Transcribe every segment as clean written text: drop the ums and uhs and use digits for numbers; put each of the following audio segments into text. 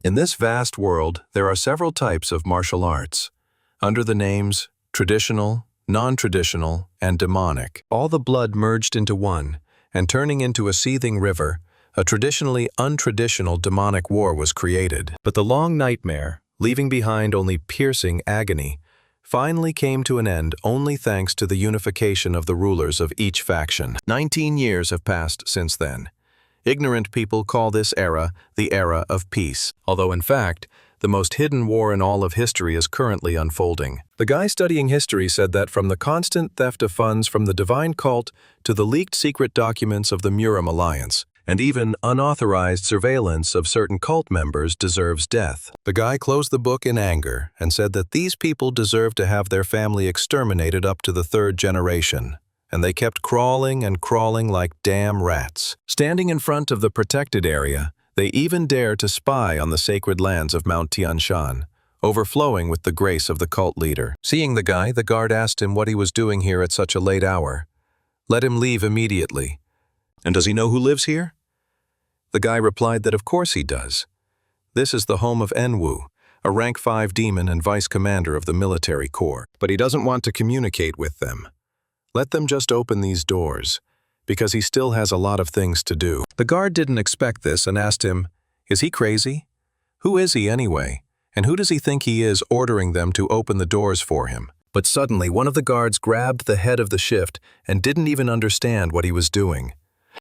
In this vast world, there are several types of martial arts, under the names traditional, non-traditional, and demonic. All the blood merged into one, and turning into a seething river, a traditionally untraditional demonic war was created. But the long nightmare, leaving behind only piercing agony, finally came to an end only thanks to the unification of the rulers of each faction. 19 years have passed since then. Ignorant people call this era the era of peace, although in fact, the most hidden war in all of history is currently unfolding. The guy studying history said that from the constant theft of funds from the divine cult to the leaked secret documents of the Muram Alliance, and even unauthorized surveillance of certain cult members deserves death. The guy closed the book in anger and said that these people deserve to have their family exterminated up to the 3rd generation. And they kept crawling and crawling like damn rats. Standing in front of the protected area, they even dared to spy on the sacred lands of Mount Tian Shan, overflowing with the grace of the cult leader. Seeing the guy, the guard asked him what he was doing here at such a late hour. Let him leave immediately. And does he know who lives here? The guy replied that of course he does. This is the home of Enwu, a rank 5 demon and vice commander of the military corps. But he doesn't want to communicate with them. Let them just open these doors, because he still has a lot of things to do. The guard didn't expect this and asked him, is he crazy? Who is he anyway? And who does he think he is ordering them to open the doors for him? But suddenly one of the guards grabbed the head of the shift and didn't even understand what he was doing.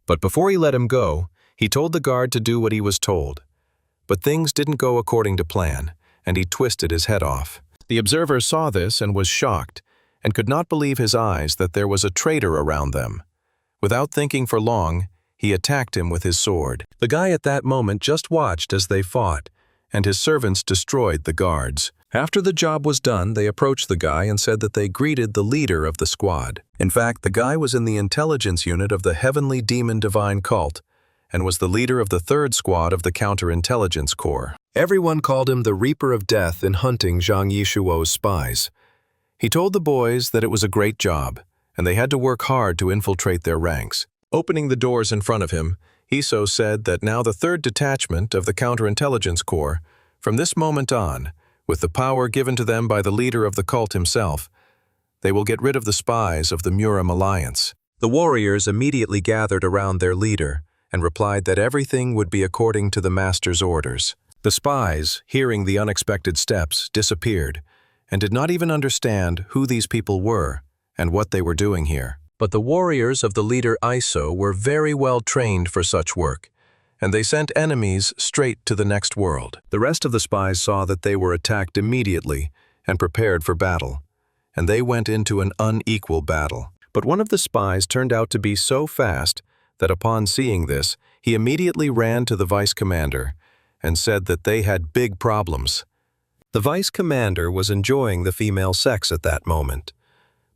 But before he let him go, he told the guard to do what he was told. But things didn't go according to plan, and he twisted his head off. The observer saw this and was shocked, and could not believe his eyes that there was a traitor around them. Without thinking for long, he attacked him with his sword. The guy at that moment just watched as they fought, and his servants destroyed the guards. After the job was done, they approached the guy and said that they greeted the leader of the squad. In fact, the guy was in the intelligence unit of the Heavenly Demon Divine Cult, and was the leader of the 3rd squad of the Counterintelligence Corps. Everyone called him the Reaper of Death in hunting Zhang Yishuo's spies. He told the boys that it was a great job, and they had to work hard to infiltrate their ranks. Opening the doors in front of him, Hiso said that now the 3rd detachment of the Counterintelligence Corps, from this moment on, with the power given to them by the leader of the cult himself, they will get rid of the spies of the Muram Alliance. The warriors immediately gathered around their leader and replied that everything would be according to the master's orders. The spies, hearing the unexpected steps, disappeared, and did not even understand who these people were and what they were doing here. But the warriors of the leader Iso were very well trained for such work, and they sent enemies straight to the next world. The rest of the spies saw that they were attacked immediately and prepared for battle, and they went into an unequal battle. But one of the spies turned out to be so fast that upon seeing this, he immediately ran to the vice commander and said that they had big problems. The vice commander was enjoying the female sex at that moment.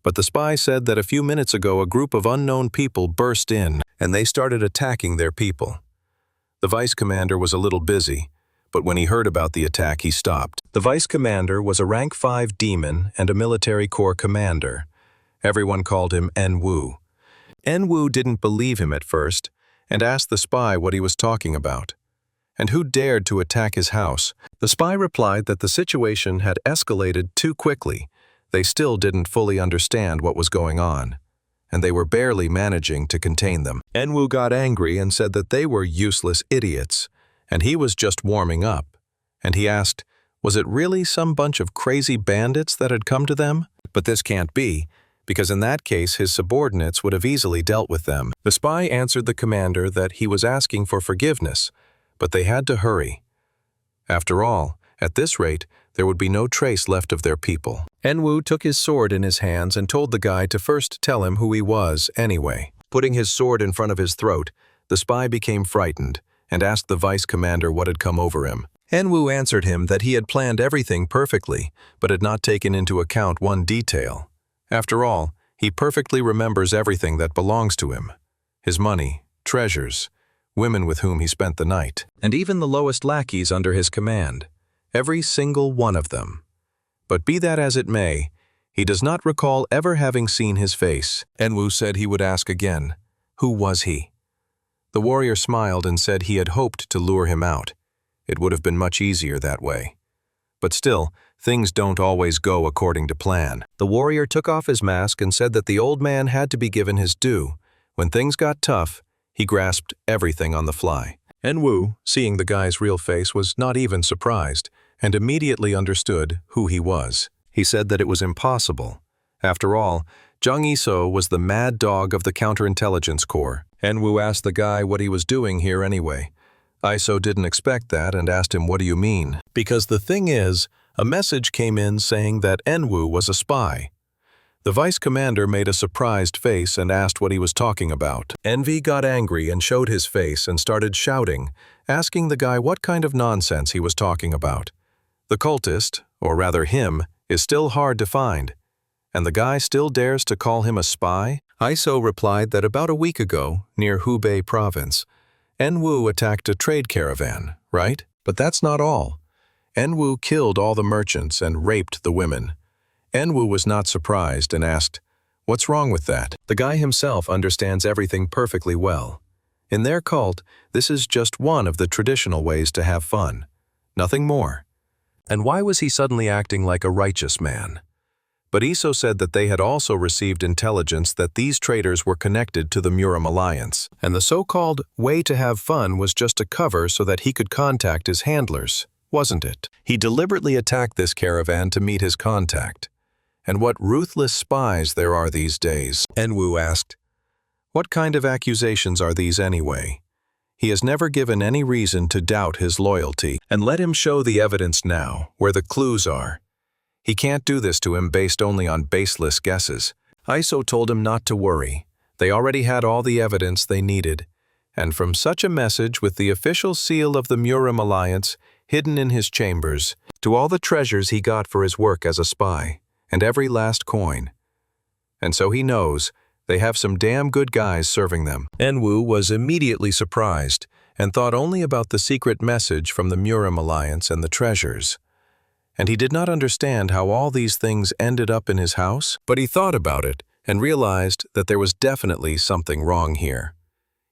But the spy said that a few minutes ago a group of unknown people burst in and they started attacking their people. The vice commander was a little busy, but when he heard about the attack he stopped. The vice commander was a rank 5 demon and a military corps commander. Everyone called him Enwu. Enwu didn't believe him at first and asked the spy what he was talking about, and who dared to attack his house. The spy replied that the situation had escalated too quickly. They still didn't fully understand what was going on, and they were barely managing to contain them. Enwu got angry and said that they were useless idiots, and he was just warming up. And he asked, was it really some bunch of crazy bandits that had come to them? But this can't be, because in that case his subordinates would have easily dealt with them. The spy answered the commander that he was asking for forgiveness, but they had to hurry. After all, at this rate, there would be no trace left of their people. Enwu took his sword in his hands and told the guy to first tell him who he was anyway. Putting his sword in front of his throat, the spy became frightened and asked the vice commander what had come over him. Enwu answered him that he had planned everything perfectly, but had not taken into account one detail. After all, he perfectly remembers everything that belongs to him: his money, treasures, women with whom he spent the night, and even the lowest lackeys under his command. Every single one of them. But be that as it may, he does not recall ever having seen his face. Enwu said he would ask again, who was he? The warrior smiled and said he had hoped to lure him out, It would have been much easier that way. But still, things don't always go according to plan. The warrior took off his mask and said that the old man had to be given his due. When things got tough, he grasped everything on the fly. Enwu, seeing the guy's real face, was not even surprised and immediately understood who he was. He said that it was impossible. After all, Jung Iso was the mad dog of the counterintelligence corps. Enwu asked the guy what he was doing here anyway. Iso didn't expect that and asked him, "What do you mean?" Because the thing is, a message came in saying that Enwu was a spy. The vice commander made a surprised face and asked what he was talking about. Envy got angry and showed his face and started shouting, asking the guy what kind of nonsense he was talking about. The cultist, or rather him, is still hard to find. And the guy still dares to call him a spy? Iso replied that about a week ago, near Hubei province, Enwu attacked a trade caravan, right? But that's not all. Enwu killed all the merchants and raped the women. Enwu was not surprised and asked, "What's wrong with that?" The guy himself understands everything perfectly well. In their cult, this is just one of the traditional ways to have fun. Nothing more. And why was he suddenly acting like a righteous man? But Iso said that they had also received intelligence that these traders were connected to the Muram alliance, and the so-called way to have fun was just a cover so that he could contact his handlers, wasn't it? He deliberately attacked this caravan to meet his contact. And what ruthless spies there are these days. Enwu asked, "What kind of accusations are these anyway?" He has never given any reason to doubt his loyalty, and let him show the evidence now, where the clues are. He can't do this to him based only on baseless guesses. Iso told him not to worry. They already had all the evidence they needed. And from such a message with the official seal of the Muram alliance hidden in his chambers, to all the treasures he got for his work as a spy, and every last coin. And so he knows they have some damn good guys serving them. Enwu was immediately surprised and thought only about the secret message from the Muram alliance and the treasures. And he did not understand how all these things ended up in his house, but he thought about it and realized that there was definitely something wrong here.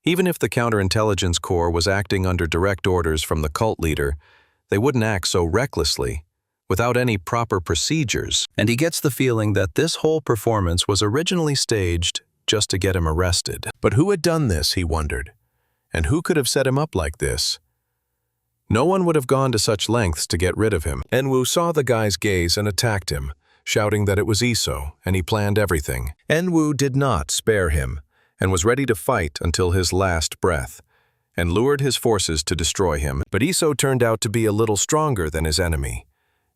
Even if the counterintelligence corps was acting under direct orders from the cult leader, they wouldn't act so recklessly, without any proper procedures. And he gets the feeling that this whole performance was originally staged just to get him arrested. But who had done this, he wondered, and who could have set him up like this? No one would have gone to such lengths to get rid of him. Enwu saw the guy's gaze and attacked him, shouting that it was Iso, and he planned everything. Enwu did not spare him, and was ready to fight until his last breath, and lured his forces to destroy him. But Iso turned out to be a little stronger than his enemy,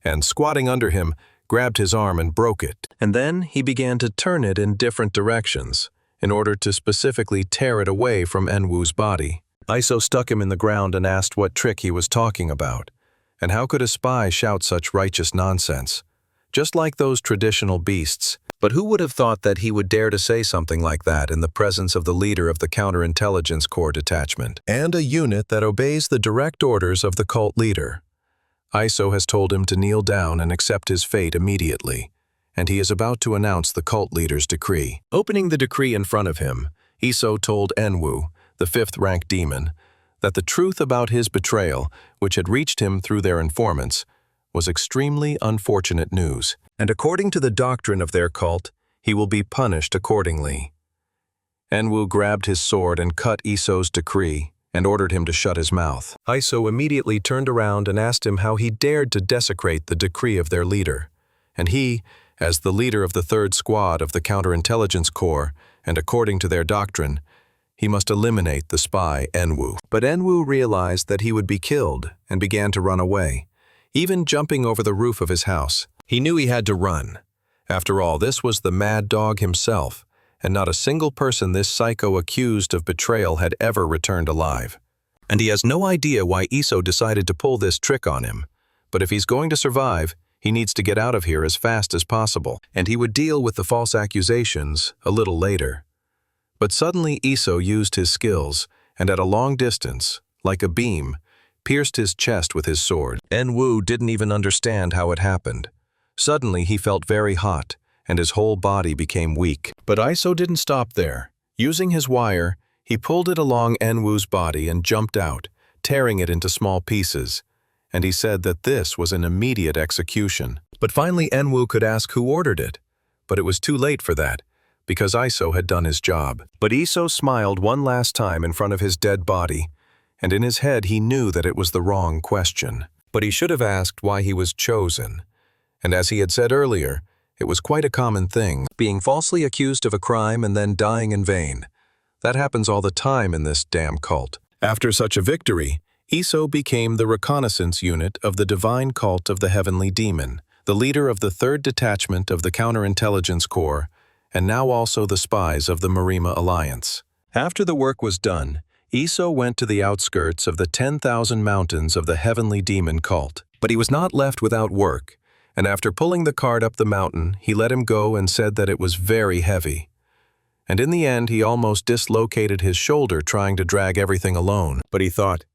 and squatting under him, grabbed his arm and broke it. And then he began to turn it in different directions, in order to specifically tear it away from Enwu's body. Iso stuck him in the ground and asked what trick he was talking about, and how could a spy shout such righteous nonsense? Just like those traditional beasts. But who would have thought that he would dare to say something like that in the presence of the leader of the counterintelligence corps detachment, and a unit that obeys the direct orders of the cult leader? Iso has told him to kneel down and accept his fate immediately, and he is about to announce the cult leader's decree. Opening the decree in front of him, Iso told Enwu, the fifth-rank demon, that the truth about his betrayal, which had reached him through their informants, was extremely unfortunate news, and according to the doctrine of their cult, he will be punished accordingly. Enwu grabbed his sword and cut Iso's decree and ordered him to shut his mouth. Iso immediately turned around and asked him how he dared to desecrate the decree of their leader, and he, as the leader of the third squad of the counterintelligence corps, and according to their doctrine, he must eliminate the spy Enwu. But Enwu realized that he would be killed and began to run away, even jumping over the roof of his house. He knew he had to run. After all, this was the mad dog himself, and not a single person this psycho accused of betrayal had ever returned alive. And he has no idea why Iso decided to pull this trick on him. But if he's going to survive, he needs to get out of here as fast as possible, and he would deal with the false accusations a little later. But suddenly Iso used his skills, and at a long distance, like a beam, pierced his chest with his sword. Enwu didn't even understand how it happened. Suddenly he felt very hot, and his whole body became weak. But Iso didn't stop there. Using his wire, he pulled it along Enwu's body and jumped out, tearing it into small pieces, and he said that this was an immediate execution. But finally Enwu could ask who ordered it. But it was too late for that, because Iso had done his job. But Iso smiled one last time in front of his dead body, and in his head he knew that it was the wrong question. But he should have asked why he was chosen. And as he had said earlier, it was quite a common thing, being falsely accused of a crime and then dying in vain. That happens all the time in this damn cult. After such a victory, Iso became the reconnaissance unit of the divine cult of the Heavenly Demon, the leader of the 3rd Detachment of the Counterintelligence Corps, and now also the spies of the Marima Alliance. After the work was done, Iso went to the outskirts of the 10,000 mountains of the Heavenly Demon cult. But he was not left without work, and after pulling the cart up the mountain, he let him go and said that it was very heavy. And in the end, he almost dislocated his shoulder trying to drag everything alone. But he thought,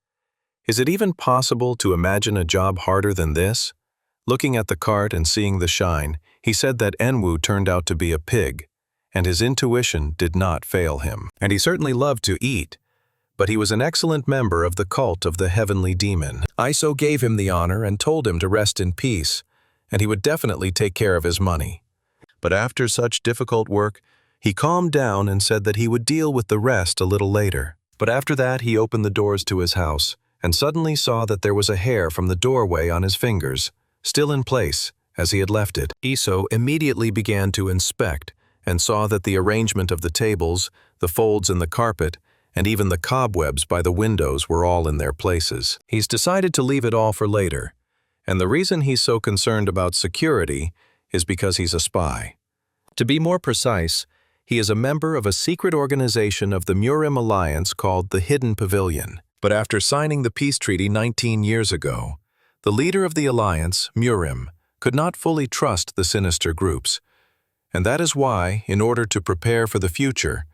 is it even possible to imagine a job harder than this? Looking at the cart and seeing the shine, he said that Enwu turned out to be a pig, and his intuition did not fail him. And he certainly loved to eat, but he was an excellent member of the cult of the Heavenly Demon. Iso gave him the honor and told him to rest in peace, and he would definitely take care of his money. But after such difficult work, he calmed down and said that he would deal with the rest a little later. But after that, he opened the doors to his house and suddenly saw that there was a hair from the doorway on his fingers, still in place as he had left it. Iso immediately began to inspect and saw that the arrangement of the tables, the folds in the carpet, and even the cobwebs by the windows were all in their places. He's decided to leave it all for later, and the reason he's so concerned about security is because he's a spy. To be more precise, he is a member of a secret organization of the Murim Alliance called the Hidden Pavilion. But after signing the peace treaty 19 years ago, the leader of the alliance, Murim, could not fully trust the sinister groups. And that is why, in order to prepare for the future,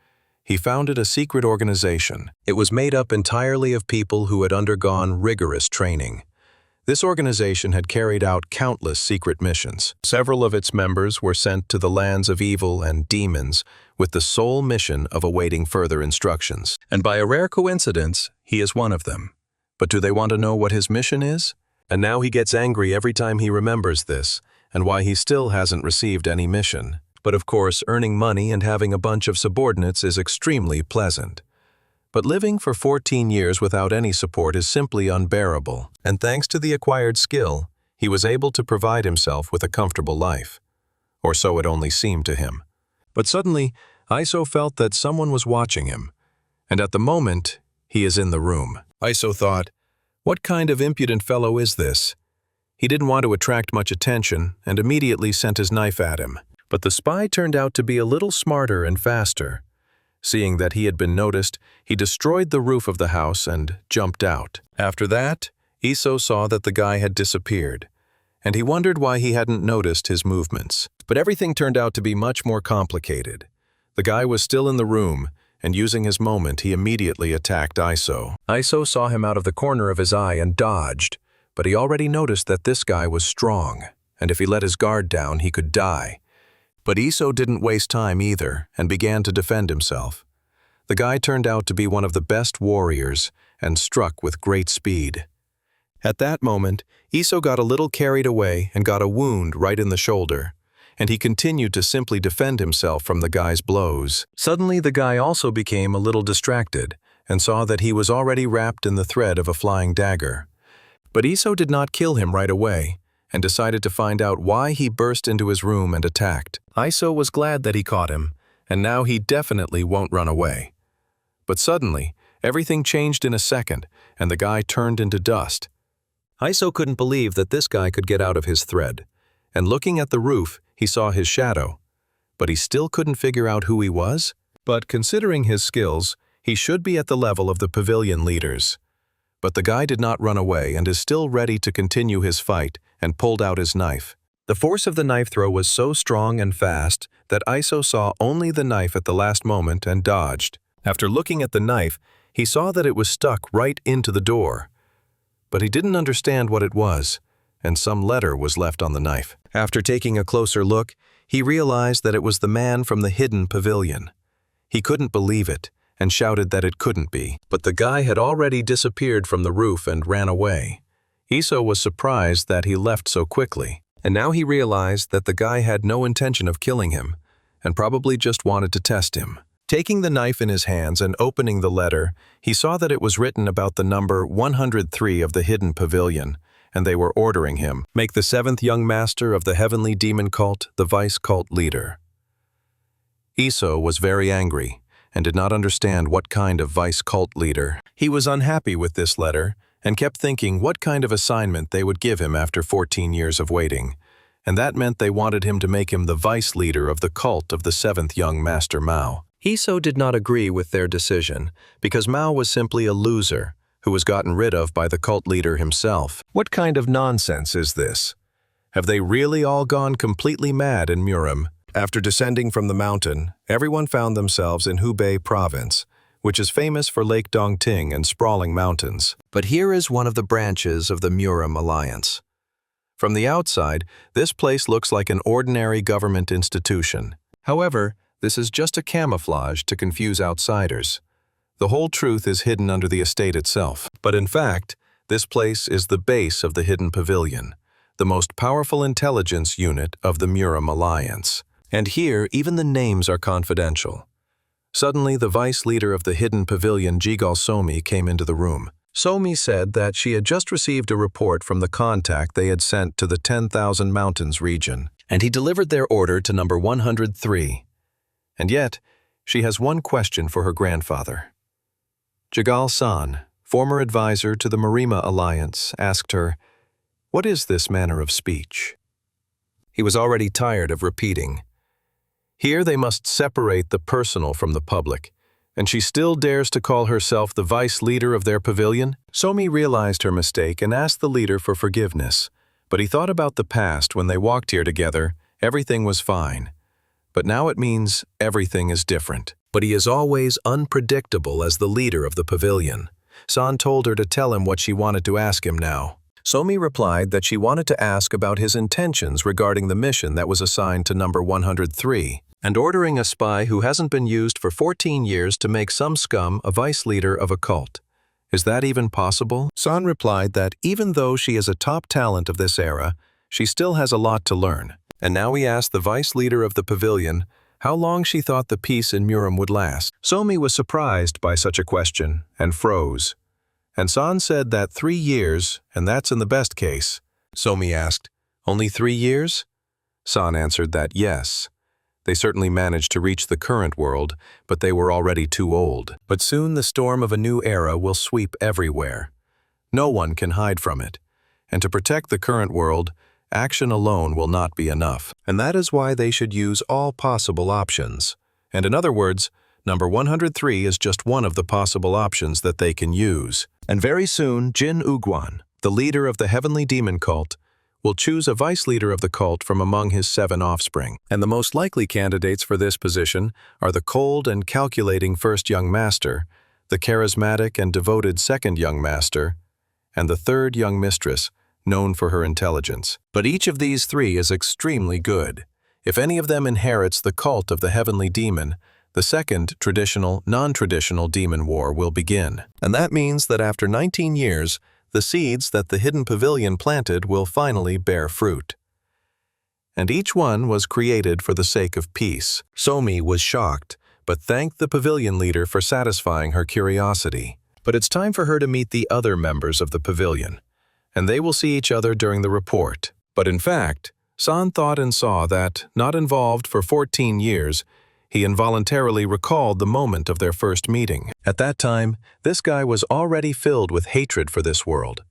he founded a secret organization. It was made up entirely of people who had undergone rigorous training. This organization had carried out countless secret missions. Several of its members were sent to the lands of evil and demons with the sole mission of awaiting further instructions. And by a rare coincidence, he is one of them. But do they want to know what his mission is? And now he gets angry every time he remembers this, and why he still hasn't received any mission. But of course, earning money and having a bunch of subordinates is extremely pleasant. But living for 14 years without any support is simply unbearable, and thanks to the acquired skill, he was able to provide himself with a comfortable life. Or so it only seemed to him. But suddenly, Iso felt that someone was watching him, and at the moment, he is in the room. Iso thought, what kind of impudent fellow is this? He didn't want to attract much attention and immediately sent his knife at him. But the spy turned out to be a little smarter and faster. Seeing that he had been noticed, he destroyed the roof of the house and jumped out. After that, Iso saw that the guy had disappeared, and he wondered why he hadn't noticed his movements. But everything turned out to be much more complicated. The guy was still in the room, and using his moment, he immediately attacked Iso. Iso saw him out of the corner of his eye and dodged, but he already noticed that this guy was strong, and if he let his guard down, he could die. But Iso didn't waste time either and began to defend himself. The guy turned out to be one of the best warriors and struck with great speed. At that moment, Iso got a little carried away and got a wound right in the shoulder, and he continued to simply defend himself from the guy's blows. Suddenly, the guy also became a little distracted and saw that he was already wrapped in the thread of a flying dagger. But Iso did not kill him right away, and decided to find out why he burst into his room and attacked. Iso was glad that he caught him, and now he definitely won't run away. But suddenly, everything changed in a second, and the guy turned into dust. Iso couldn't believe that this guy could get out of his thread, and looking at the roof, he saw his shadow. But he still couldn't figure out who he was. But considering his skills, he should be at the level of the pavilion leaders. But the guy did not run away and is still ready to continue his fight and pulled out his knife. The force of the knife throw was so strong and fast that Iso saw only the knife at the last moment and dodged. After looking at the knife, he saw that it was stuck right into the door. But he didn't understand what it was, and some letter was left on the knife. After taking a closer look, he realized that it was the man from the Hidden Pavilion. He couldn't believe it, and shouted that it couldn't be. But the guy had already disappeared from the roof and ran away. Iso was surprised that he left so quickly, and now he realized that the guy had no intention of killing him, and probably just wanted to test him. Taking the knife in his hands and opening the letter, he saw that it was written about the number 103 of the hidden pavilion, and they were ordering him, make the 7th young master of the heavenly demon cult the vice cult leader. Iso was very angry, and did not understand what kind of vice cult leader. He was unhappy with this letter, and kept thinking what kind of assignment they would give him after 14 years of waiting, and that meant they wanted him to make him the vice leader of the cult of the 7th young master Mao. Iso did not agree with their decision, because Mao was simply a loser, who was gotten rid of by the cult leader himself. What kind of nonsense is this? Have they really all gone completely mad in Murim? After descending from the mountain, everyone found themselves in Hubei province, which is famous for Lake Dongting and sprawling mountains. But here is one of the branches of the Murim Alliance. From the outside, this place looks like an ordinary government institution. However, this is just a camouflage to confuse outsiders. The whole truth is hidden under the estate itself. But in fact, this place is the base of the hidden pavilion, the most powerful intelligence unit of the Murim Alliance. And here, even the names are confidential. Suddenly, the vice leader of the hidden pavilion, Jigal Somi, came into the room. Somi said that she had just received a report from the contact they had sent to the 10,000 Mountains region, and he delivered their order to number 103. And yet, she has one question for her grandfather. Jigal-san, former advisor to the Marima Alliance, asked her, "What is this manner of speech?" He was already tired of repeating. Here they must separate the personal from the public, and she still dares to call herself the vice leader of their pavilion? Somi realized her mistake and asked the leader for forgiveness, but he thought about the past when they walked here together. Everything was fine. But now it means everything is different. But he is always unpredictable as the leader of the pavilion. San told her to tell him what she wanted to ask him now. Somi replied that she wanted to ask about his intentions regarding the mission that was assigned to number 103, and ordering a spy who hasn't been used for 14 years to make some scum a vice leader of a cult. Is that even possible? San replied that even though she is a top talent of this era, she still has a lot to learn. And now he asked the vice leader of the pavilion how long she thought the peace in Murim would last. Somi was surprised by such a question and froze. And San said that 3 years, and that's in the best case. Somi asked, "Only 3 years?" San answered that yes. They certainly managed to reach the current world, but they were already too old. But soon the storm of a new era will sweep everywhere. No one can hide from it. And to protect the current world, action alone will not be enough. And that is why they should use all possible options. And in other words, number 103 is just one of the possible options that they can use. And very soon, Jin Uguan, the leader of the heavenly demon cult, will choose a vice leader of the cult from among his 7 offspring. And the most likely candidates for this position are the cold and calculating first young master, the charismatic and devoted second young master, and the third young mistress, known for her intelligence. But each of these 3 is extremely good. If any of them inherits the cult of the heavenly demon, the second traditional, non-traditional demon war will begin. And that means that after 19 years, the seeds that the hidden pavilion planted will finally bear fruit. And each one was created for the sake of peace. Somi was shocked, but thanked the pavilion leader for satisfying her curiosity. But it's time for her to meet the other members of the pavilion, and they will see each other during the report. But in fact, San thought and saw that, not involved for 14 years, he involuntarily recalled the moment of their first meeting. At that time, this guy was already filled with hatred for this world.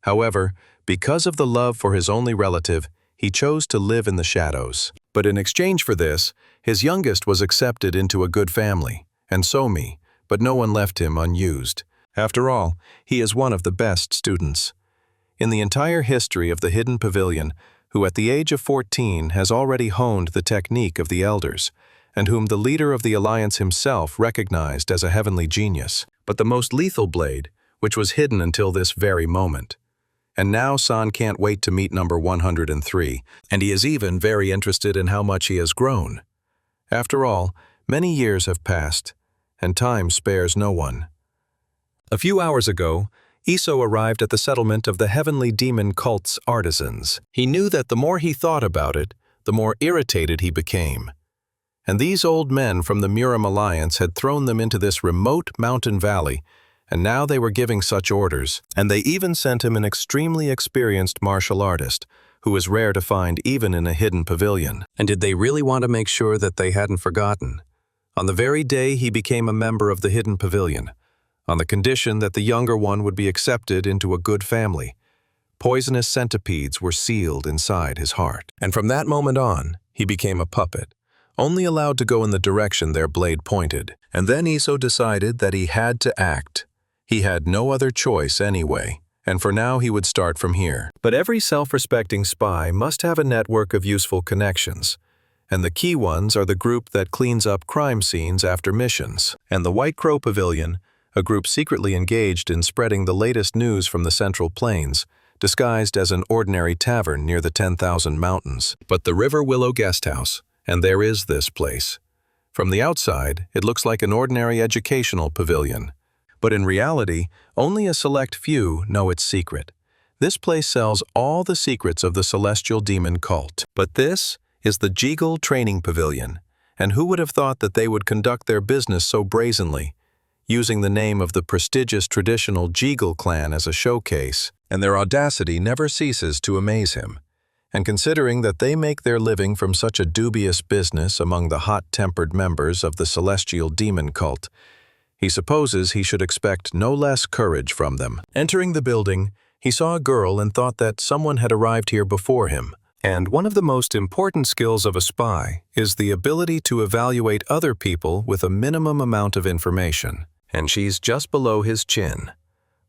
However, because of the love for his only relative, he chose to live in the shadows. But in exchange for this, his youngest was accepted into a good family, and Somi, but no one left him unused. After all, he is one of the best students. In the entire history of the Hidden Pavilion, who at the age of 14 has already honed the technique of the elders, and whom the leader of the alliance himself recognized as a heavenly genius, but the most lethal blade, which was hidden until this very moment. And now San can't wait to meet number 103, and he is even very interested in how much he has grown. After all, many years have passed, and time spares no one. A few hours ago, Iso arrived at the settlement of the heavenly demon cult's artisans. He knew that the more he thought about it, the more irritated he became. And these old men from the Murim Alliance had thrown them into this remote mountain valley, and now they were giving such orders. And they even sent him an extremely experienced martial artist, who was rare to find even in a hidden pavilion. And did they really want to make sure that they hadn't forgotten? On the very day he became a member of the hidden pavilion, on the condition that the younger one would be accepted into a good family, poisonous centipedes were sealed inside his heart. And from that moment on, he became a puppet, only allowed to go in the direction their blade pointed. And then Iso decided that he had to act. He had no other choice anyway, and for now he would start from here. But every self-respecting spy must have a network of useful connections, and the key ones are the group that cleans up crime scenes after missions, and the White Crow Pavilion, a group secretly engaged in spreading the latest news from the Central Plains, disguised as an ordinary tavern near the 10,000 Mountains. But the River Willow Guest House, and there is this place. From the outside, it looks like an ordinary educational pavilion. But in reality, only a select few know its secret. This place sells all the secrets of the celestial demon cult. But this is the Jeagle Training Pavilion, and who would have thought that they would conduct their business so brazenly, using the name of the prestigious traditional Jeagle clan as a showcase, and their audacity never ceases to amaze him. And considering that they make their living from such a dubious business among the hot-tempered members of the celestial demon cult, he supposes he should expect no less courage from them. Entering the building, he saw a girl and thought that someone had arrived here before him. And one of the most important skills of a spy is the ability to evaluate other people with a minimum amount of information. And she's just below his chin.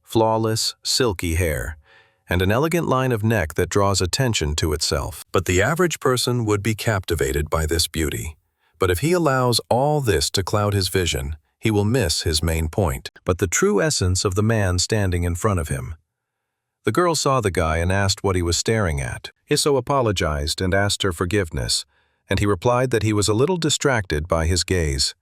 Flawless, silky hair, and an elegant line of neck that draws attention to itself. But the average person would be captivated by this beauty. But if he allows all this to cloud his vision, he will miss his main point, but the true essence of the man standing in front of him. The girl saw the guy and asked what he was staring at. Iso apologized and asked her forgiveness, and he replied that he was a little distracted by his gaze.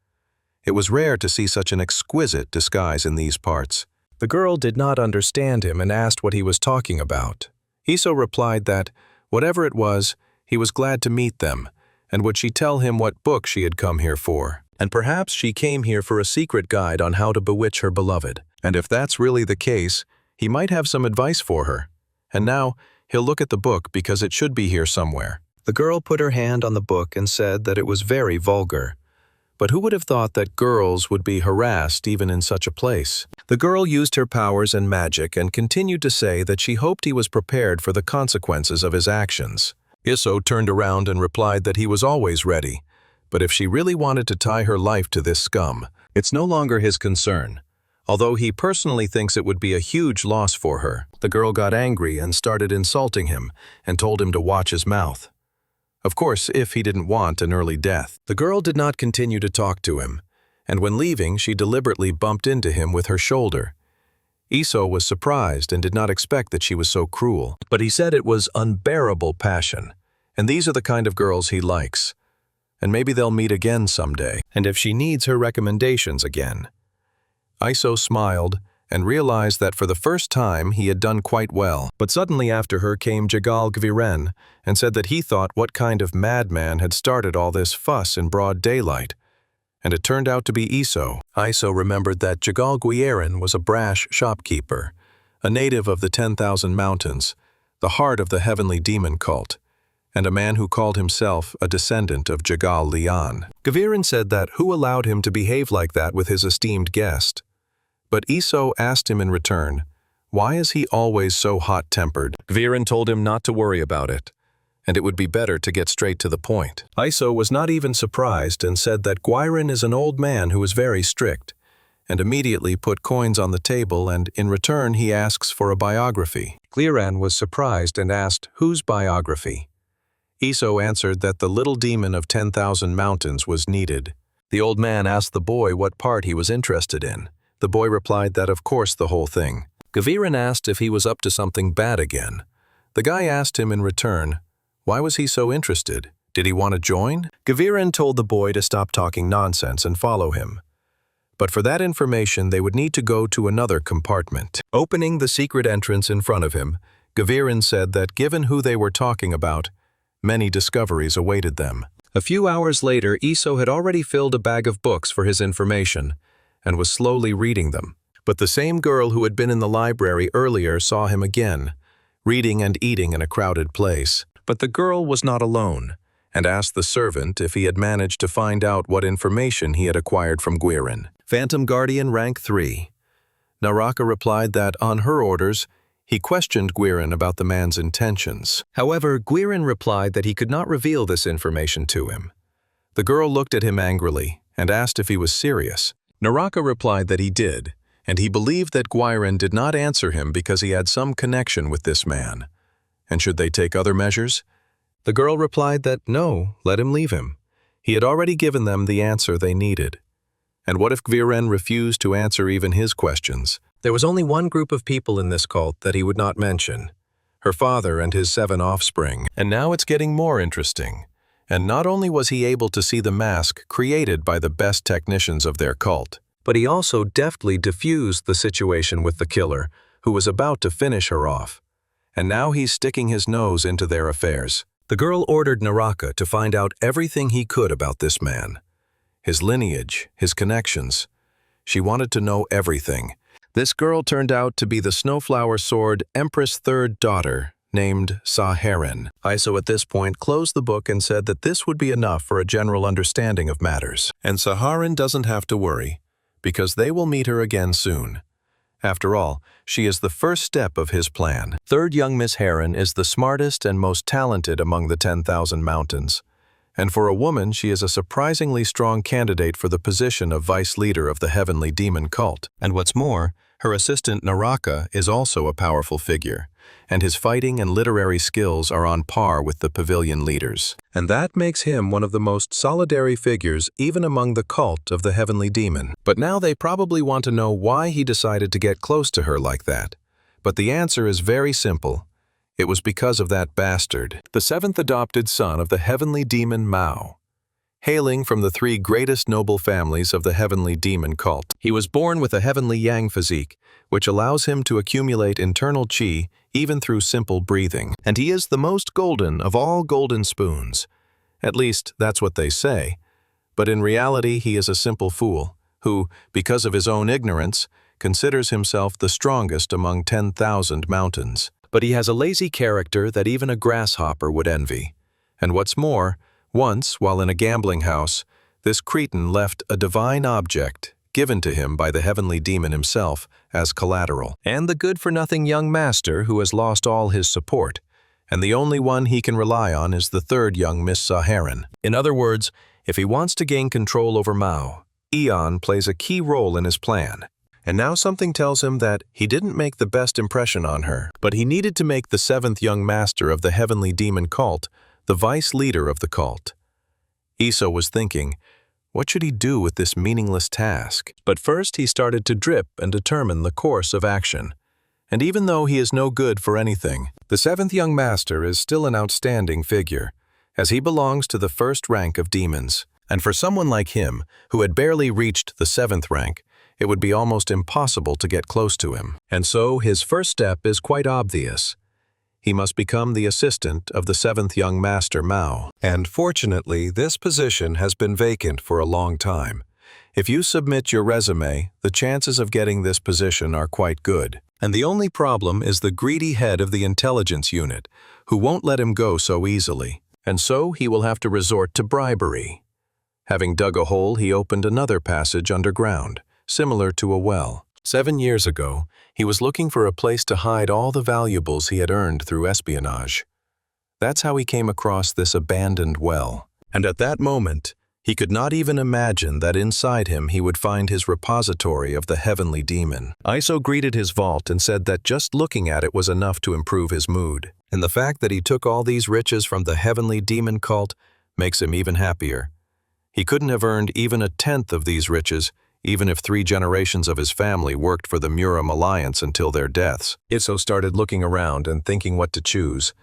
It was rare to see such an exquisite disguise in these parts. The girl did not understand him and asked what he was talking about. Iso replied that, whatever it was, he was glad to meet them, and would she tell him what book she had come here for. And perhaps she came here for a secret guide on how to bewitch her beloved. And if that's really the case, he might have some advice for her. And now, he'll look at the book because it should be here somewhere. The girl put her hand on the book and said that it was very vulgar. But who would have thought that girls would be harassed even in such a place? The girl used her powers and magic and continued to say that she hoped he was prepared for the consequences of his actions. Iso turned around and replied that he was always ready. But if she really wanted to tie her life to this scum, it's no longer his concern. Although he personally thinks it would be a huge loss for her. The girl got angry and started insulting him and told him to watch his mouth. Of course, if he didn't want an early death. The girl did not continue to talk to him, and when leaving, she deliberately bumped into him with her shoulder. Iso was surprised and did not expect that she was so cruel, but he said it was unbearable passion, and these are the kind of girls he likes. And maybe they'll meet again someday, and if she needs her recommendations again. Iso smiled and realized that for the first time he had done quite well. But suddenly after her came Jagal Gviren and said that he thought what kind of madman had started all this fuss in broad daylight. And it turned out to be Iso. Iso remembered that Jagal Gviren was a brash shopkeeper, a native of the 10,000 Mountains, the heart of the heavenly demon cult, and a man who called himself a descendant of Jagal Lian. Gviren said that who allowed him to behave like that with his esteemed guest? But Iso asked him in return, why is he always so hot-tempered? Gviren told him not to worry about it, and it would be better to get straight to the point. Iso was not even surprised and said that Gviren is an old man who is very strict, and immediately put coins on the table and in return he asks for a biography. Gviren was surprised and asked, whose biography? Iso answered that the little demon of 10,000 Mountains was needed. The old man asked the boy what part he was interested in. The boy replied that of course the whole thing. Gviren asked if he was up to something bad again. The guy asked him in return, why was he so interested? Did he want to join? Gviren told the boy to stop talking nonsense and follow him. But for that information, they would need to go to another compartment. Opening the secret entrance in front of him, Gavirin said that given who they were talking about, many discoveries awaited them. A few hours later, Iso had already filled a bag of books for his information and was slowly reading them. But the same girl who had been in the library earlier saw him again, reading and eating in a crowded place. But the girl was not alone, and asked the servant if he had managed to find out what information he had acquired from Guirin. Phantom Guardian rank 3. Naraka replied that, on her orders, he questioned Guirin about the man's intentions. However, Guirin replied that he could not reveal this information to him. The girl looked at him angrily and asked if he was serious. Naraka replied that he did, and he believed that Guirin did not answer him because he had some connection with this man. And should they take other measures? The girl replied that no, let him leave him. He had already given them the answer they needed. And what if Guirin refused to answer even his questions? There was only one group of people in this cult that he would not mention: her father and his 7 offspring. And now it's getting more interesting. And not only was he able to see the mask created by the best technicians of their cult, but he also deftly diffused the situation with the killer, who was about to finish her off. And now he's sticking his nose into their affairs. The girl ordered Naraka to find out everything he could about this man. His lineage, his connections. She wanted to know everything. This girl turned out to be the Snowflower Sword Empress' 3rd daughter, named Saharin. Iso at this point closed the book and said that this would be enough for a general understanding of matters. And Saharin doesn't have to worry, because they will meet her again soon. After all, she is the first step of his plan. 3rd young Miss Heron is the smartest and most talented among the 10,000 mountains. And for a woman, she is a surprisingly strong candidate for the position of vice leader of the heavenly demon cult. And what's more, her assistant Naraka is also a powerful figure, and his fighting and literary skills are on par with the pavilion leaders. And that makes him one of the most solidary figures even among the cult of the heavenly demon. But now they probably want to know why he decided to get close to her like that. But the answer is very simple. It was because of that bastard, the 7th adopted son of the heavenly demon Mao. Hailing from the 3 greatest noble families of the heavenly demon cult, he was born with a heavenly yang physique, which allows him to accumulate internal qi even through simple breathing. And he is the most golden of all golden spoons. At least, that's what they say. But in reality, he is a simple fool, who, because of his own ignorance, considers himself the strongest among 10,000 mountains. But he has a lazy character that even a grasshopper would envy. And what's more, once, while in a gambling house, this cretin left a divine object given to him by the heavenly demon himself as collateral, and the good-for-nothing young master who has lost all his support, and the only one he can rely on is the 3rd young Miss Saharin. In other words, if he wants to gain control over Mao, Eon plays a key role in his plan. And now something tells him that he didn't make the best impression on her, but he needed to make the 7th young master of the heavenly demon cult the vice leader of the cult. Iso was thinking, what should he do with this meaningless task? But first he started to drip and determine the course of action. And even though he is no good for anything, the 7th young master is still an outstanding figure, as he belongs to the 1st rank of demons. And for someone like him, who had barely reached the 7th rank, it would be almost impossible to get close to him. And so his first step is quite obvious. He must become the assistant of the 7th young master Mao. And fortunately, this position has been vacant for a long time. If you submit your resume, the chances of getting this position are quite good. And the only problem is the greedy head of the intelligence unit, who won't let him go so easily. And so he will have to resort to bribery. Having dug a hole, he opened another passage underground, similar to a well. 7 years ago, he was looking for a place to hide all the valuables he had earned through espionage. That's how he came across this abandoned well. And at that moment, he could not even imagine that inside him he would find his repository of the heavenly demon. Iso greeted his vault and said that just looking at it was enough to improve his mood. And the fact that he took all these riches from the heavenly demon cult makes him even happier. He couldn't have earned even a tenth of these riches, even if 3 generations of his family worked for the Muram Alliance until their deaths. Iso started looking around and thinking what to choose.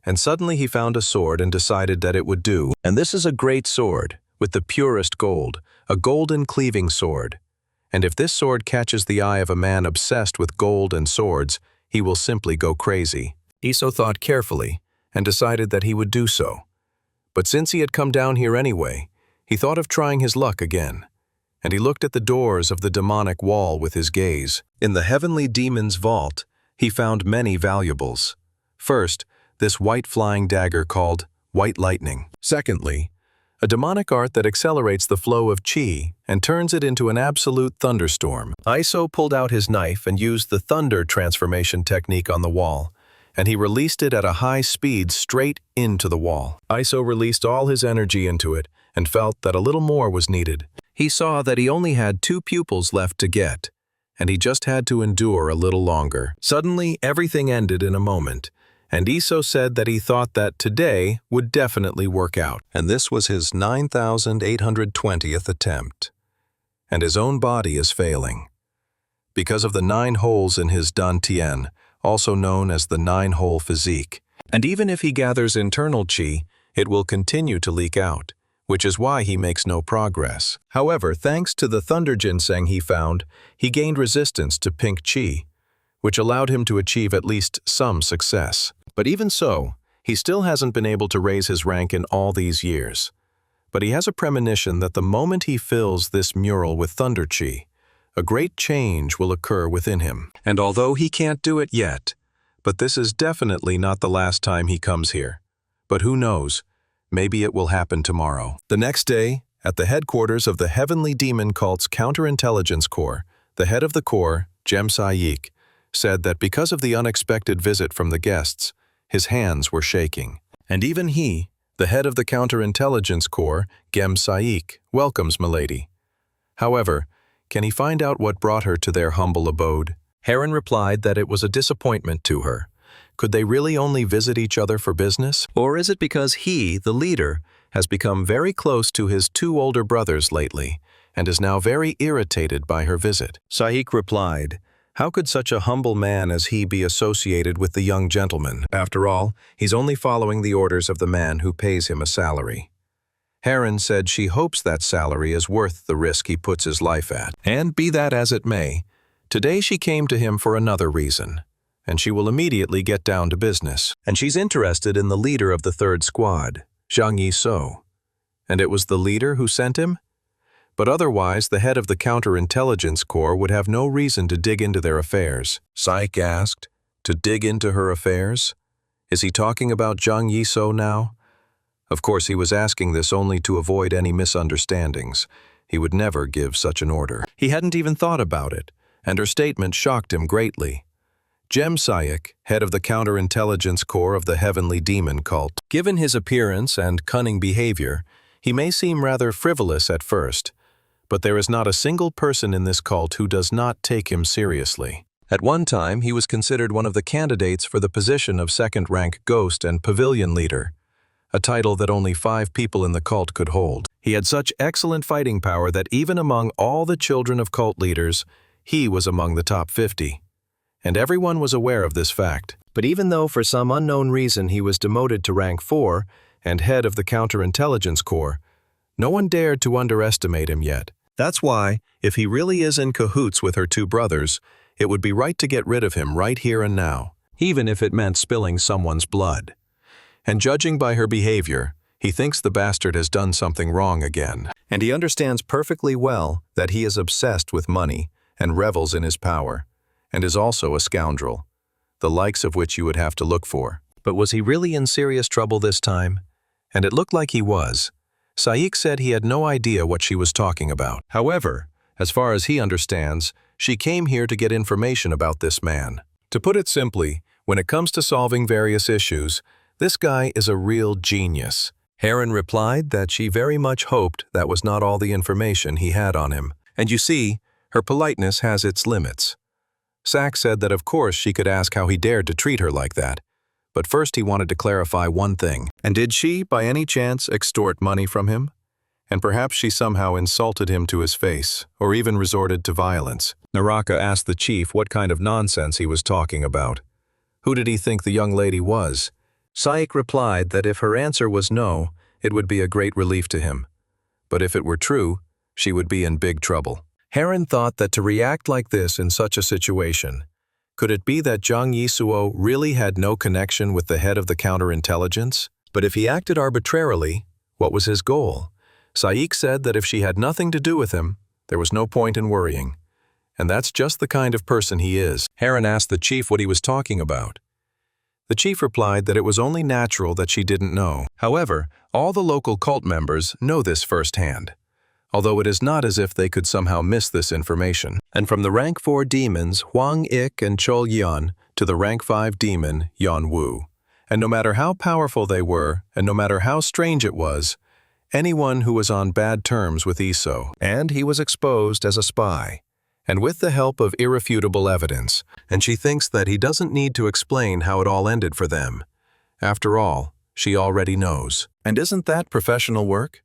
And suddenly he found a sword and decided that it would do. And this is a great sword, with the purest gold, a golden cleaving sword. And if this sword catches the eye of a man obsessed with gold and swords, he will simply go crazy. Iso thought carefully and decided that he would do so. But since he had come down here anyway, he thought of trying his luck again. And he looked at the doors of the demonic wall with his gaze. In the heavenly demon's vault, he found many valuables. First, this white flying dagger called White Lightning. Secondly, a demonic art that accelerates the flow of chi and turns it into an absolute thunderstorm. Iso pulled out his knife and used the thunder transformation technique on the wall, and he released it at a high speed straight into the wall. Iso released all his energy into it and felt that a little more was needed. He saw that he only had 2 pupils left to get, and he just had to endure a little longer. Suddenly, everything ended in a moment, and Iso said that he thought that today would definitely work out. And this was his 9,820th attempt. And his own body is failing. Because of the 9 holes in his dantian, also known as the 9-hole physique. And even if he gathers internal chi, it will continue to leak out, which is why he makes no progress. However, thanks to the thunder ginseng he found, he gained resistance to pink chi, which allowed him to achieve at least some success. But even so, he still hasn't been able to raise his rank in all these years. But he has a premonition that the moment he fills this mural with thunder chi, a great change will occur within him. And although he can't do it yet, but this is definitely not the last time he comes here. But who knows, maybe it will happen tomorrow. The next day, at the headquarters of the Heavenly Demon Cult's Counterintelligence Corps, the head of the corps, Jem Sayik, said that because of the unexpected visit from the guests, his hands were shaking. And even he, the head of the Counterintelligence Corps, Gem Sayik, welcomes Milady. However, can he find out what brought her to their humble abode? Heron replied that it was a disappointment to her. Could they really only visit each other for business? Or is it because he, the leader, has become very close to his 2 older brothers lately, and is now very irritated by her visit? Sayik replied, how could such a humble man as he be associated with the young gentleman? After all, he's only following the orders of the man who pays him a salary. Heron said she hopes that salary is worth the risk he puts his life at. And be that as it may, today she came to him for another reason, and she will immediately get down to business. And she's interested in the leader of the 3rd squad, Zhang Yiso. And it was the leader who sent him? But otherwise, the head of the Counterintelligence Corps would have no reason to dig into their affairs. Sayik asked, to dig into her affairs? Is he talking about Zhang Yiso now? Of course, he was asking this only to avoid any misunderstandings. He would never give such an order. He hadn't even thought about it, and her statement shocked him greatly. Jem Sayik, head of the Counterintelligence Corps of the Heavenly Demon Cult. Given his appearance and cunning behavior, he may seem rather frivolous at first, but there is not a single person in this cult who does not take him seriously. At one time, he was considered one of the candidates for the position of 2nd-rank ghost and pavilion leader, a title that only 5 people in the cult could hold. He had such excellent fighting power that even among all the children of cult leaders, he was among the top 50. And everyone was aware of this fact. But even though for some unknown reason he was demoted to rank 4 and head of the Counterintelligence Corps, no one dared to underestimate him yet. That's why, if he really is in cahoots with her 2 brothers, it would be right to get rid of him right here and now, even if it meant spilling someone's blood. And judging by her behavior, he thinks the bastard has done something wrong again. And he understands perfectly well that he is obsessed with money and revels in his power, and is also a scoundrel, the likes of which you would have to look for. But was he really in serious trouble this time? And it looked like he was. Sayik said he had no idea what she was talking about. However, as far as he understands, she came here to get information about this man. To put it simply, when it comes to solving various issues, this guy is a real genius. Heron replied that she very much hoped that was not all the information he had on him. And you see, her politeness has its limits. Sack said that of course she could ask how he dared to treat her like that. But first he wanted to clarify one thing. And did she, by any chance, extort money from him? And perhaps she somehow insulted him to his face, or even resorted to violence. Naraka asked the chief what kind of nonsense he was talking about. Who did he think the young lady was? Sayik replied that if her answer was no, it would be a great relief to him. But if it were true, she would be in big trouble. Heron thought that to react like this in such a situation, could it be that Jang Yisuo really had no connection with the head of the counterintelligence? But if he acted arbitrarily, what was his goal? Saik said that if she had nothing to do with him, there was no point in worrying. And that's just the kind of person he is. Heron asked the chief what he was talking about. The chief replied that it was only natural that she didn't know. However, all the local cult members know this firsthand, although it is not as if they could somehow miss this information. And from the rank 4 demons Huang Ik and Chol Yan to the rank 5 demon Yan Wu. And no matter how powerful they were, and no matter how strange it was, anyone who was on bad terms with Iso, and he was exposed as a spy, and with the help of irrefutable evidence, and she thinks that he doesn't need to explain how it all ended for them. After all, she already knows. And isn't that professional work?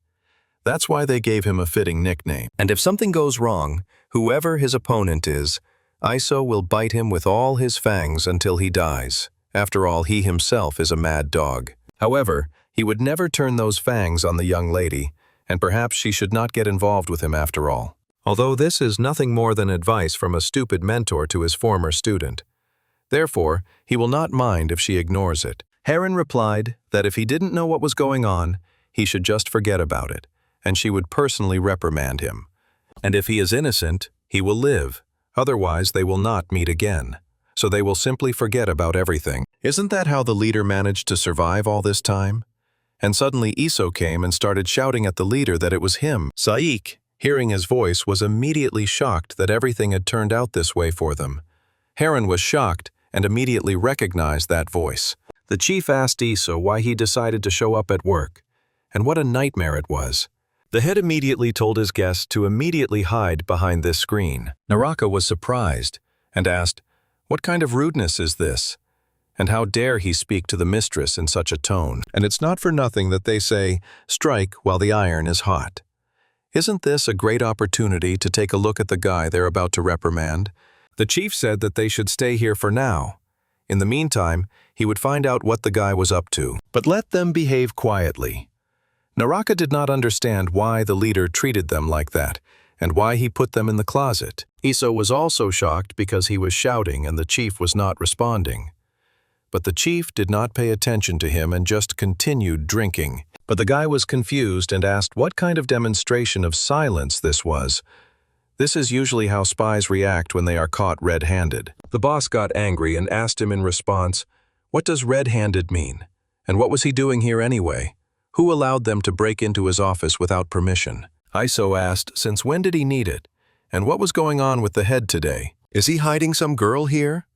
That's why they gave him a fitting nickname. And if something goes wrong, whoever his opponent is, Iso will bite him with all his fangs until he dies. After all, he himself is a mad dog. However, he would never turn those fangs on the young lady, and perhaps she should not get involved with him after all. Although this is nothing more than advice from a stupid mentor to his former student. Therefore, he will not mind if she ignores it. Heron replied that if he didn't know what was going on, he should just forget about it, and she would personally reprimand him. And if he is innocent, he will live. Otherwise, they will not meet again. So they will simply forget about everything. Isn't that how the leader managed to survive all this time? And suddenly Iso came and started shouting at the leader that it was him. Saik, hearing his voice, was immediately shocked that everything had turned out this way for them. Heron was shocked and immediately recognized that voice. The chief asked Iso why he decided to show up at work, and what a nightmare it was. The head immediately told his guest to immediately hide behind this screen. Naraka was surprised and asked, "What kind of rudeness is this? And how dare he speak to the mistress in such a tone? And it's not for nothing that they say, 'Strike while the iron is hot.' Isn't this a great opportunity to take a look at the guy they're about to reprimand?" The chief said that they should stay here for now. In the meantime, he would find out what the guy was up to. But let them behave quietly. Naraka did not understand why the leader treated them like that, and why he put them in the closet. Iso was also shocked because he was shouting and the chief was not responding. But the chief did not pay attention to him and just continued drinking. But the guy was confused and asked what kind of demonstration of silence this was. This is usually how spies react when they are caught red-handed. The boss got angry and asked him in response, "What does red-handed mean? And what was he doing here anyway? Who allowed them to break into his office without permission?" Iso asked, since when did he need it? And what was going on with the head today? Is he hiding some girl here?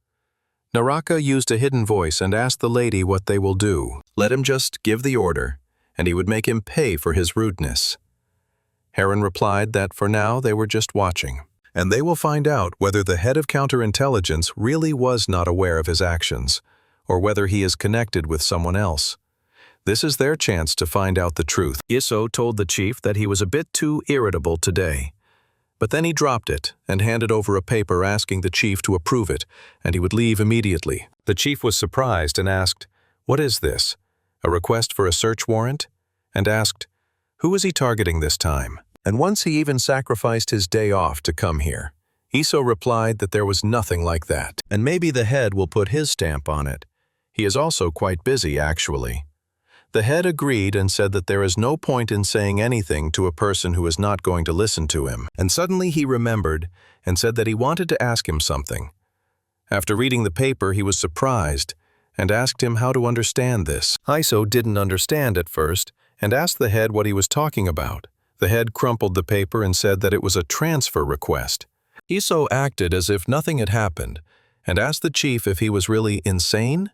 Naraka used a hidden voice and asked the lady what they will do. Let him just give the order, and he would make him pay for his rudeness. Heron replied that for now they were just watching, and they will find out whether the head of counterintelligence really was not aware of his actions, or whether he is connected with someone else. This is their chance to find out the truth. Iso told the chief that he was a bit too irritable today. But then he dropped it and handed over a paper asking the chief to approve it, and he would leave immediately. The chief was surprised and asked, "What is this? A request for a search warrant?" And asked, "Who is he targeting this time?" And once he even sacrificed his day off to come here. Iso replied that there was nothing like that, and maybe the head will put his stamp on it. He is also quite busy, actually. The head agreed and said that there is no point in saying anything to a person who is not going to listen to him. And suddenly he remembered and said that he wanted to ask him something. After reading the paper, he was surprised and asked him how to understand this. Iso didn't understand at first and asked the head what he was talking about. The head crumpled the paper and said that it was a transfer request. Iso acted as if nothing had happened and asked the chief if he was really insane,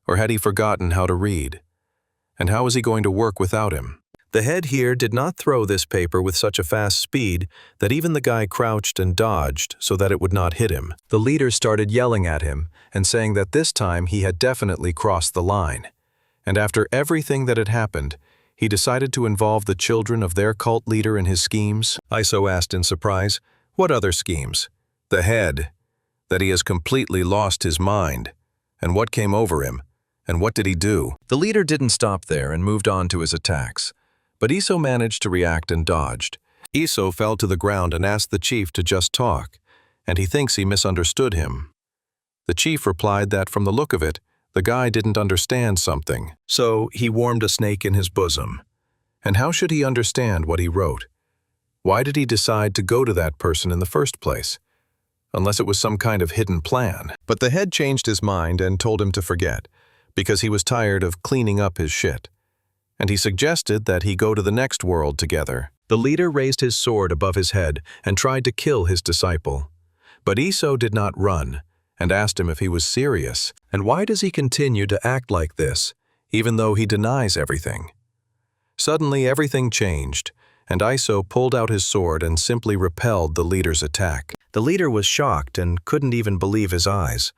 or had he forgotten how to read? And how was he going to work without him? The head here did not throw this paper with such a fast speed that even the guy crouched and dodged so that it would not hit him. The leader started yelling at him and saying that this time he had definitely crossed the line. And after everything that had happened, he decided to involve the children of their cult leader in his schemes. Iso asked in surprise, "What other schemes?" The head, that he has completely lost his mind. And what came over him? And what did he do? The leader didn't stop there and moved on to his attacks. But Iso managed to react and dodged. Iso fell to the ground and asked the chief to just talk, and he thinks he misunderstood him. The chief replied that from the look of it, the guy didn't understand something, so he warmed a snake in his bosom. And how should he understand what he wrote? Why did he decide to go to that person in the first place? Unless it was some kind of hidden plan. But the head changed his mind and told him to forget, because he was tired of cleaning up his shit. And he suggested that he go to the next world together. The leader raised his sword above his head and tried to kill his disciple. But Iso did not run, and asked him if he was serious, and why does he continue to act like this, even though he denies everything? Suddenly everything changed, and Iso pulled out his sword and simply repelled the leader's attack. The leader was shocked and couldn't even believe his eyes.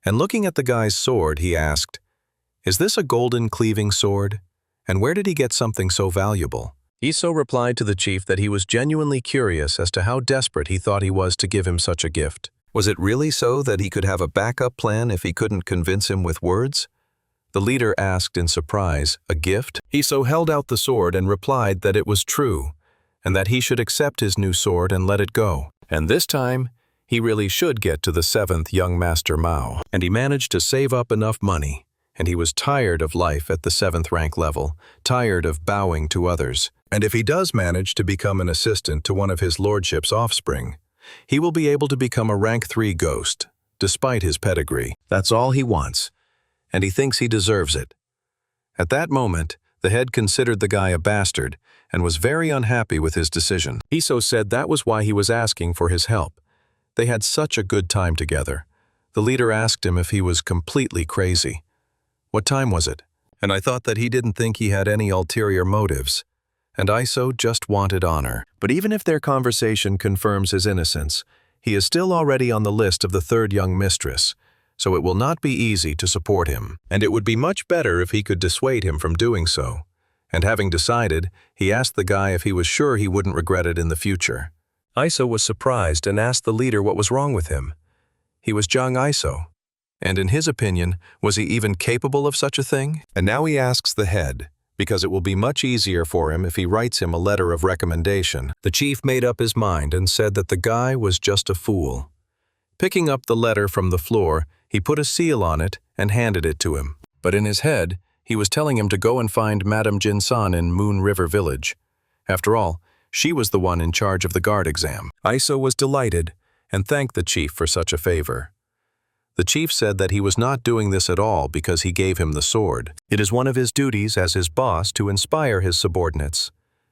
And looking at the guy's sword, he asked, "Is this a golden cleaving sword? And where did he get something so valuable?" Iso replied to the chief that he was genuinely curious as to how desperate he thought he was to give him such a gift. Was it really so that he could have a backup plan if he couldn't convince him with words? The leader asked in surprise, "A gift?" Iso held out the sword and replied that it was true, and that he should accept his new sword and let it go. And this time, he really should get to the 7th young master Mao. And he managed to save up enough money, and he was tired of life at the 7th rank level, tired of bowing to others. And if he does manage to become an assistant to one of his lordship's offspring, he will be able to become a rank 3 ghost, despite his pedigree. That's all he wants, and he thinks he deserves it. At that moment, the head considered the guy a bastard and was very unhappy with his decision. Iso said that was why he was asking for his help. They had such a good time together. The leader asked him if he was completely crazy. What time was it? And I thought that he didn't think he had any ulterior motives. And Iso just wanted honor. But even if their conversation confirms his innocence, he is still already on the list of the 3rd young mistress, so it will not be easy to support him. And it would be much better if he could dissuade him from doing so. And having decided, he asked the guy if he was sure he wouldn't regret it in the future. Iso was surprised and asked the leader what was wrong with him. He was Jang Iso. And in his opinion, was he even capable of such a thing? And now he asks the head, because it will be much easier for him if he writes him a letter of recommendation. The chief made up his mind and said that the guy was just a fool. Picking up the letter from the floor, he put a seal on it and handed it to him. But in his head, he was telling him to go and find Madame Jinsan in Moon River Village. After all, she was the one in charge of the guard exam. Iso was delighted and thanked the chief for such a favor. The chief said that he was not doing this at all because he gave him the sword. It is one of his duties as his boss to inspire his subordinates.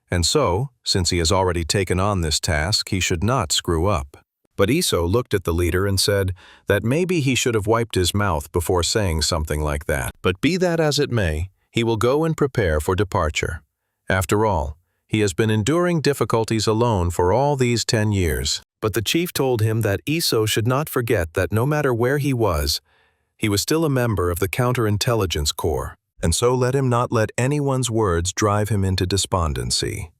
And so, since he has already taken on this task, he should not screw up. But Iso looked at the leader and said that maybe he should have wiped his mouth before saying something like that. But be that as it may, he will go and prepare for departure. After all, he has been enduring difficulties alone for all these 10 years. But the chief told him that Iso should not forget that no matter where he was still a member of the Counterintelligence Corps, and so let him not let anyone's words drive him into despondency.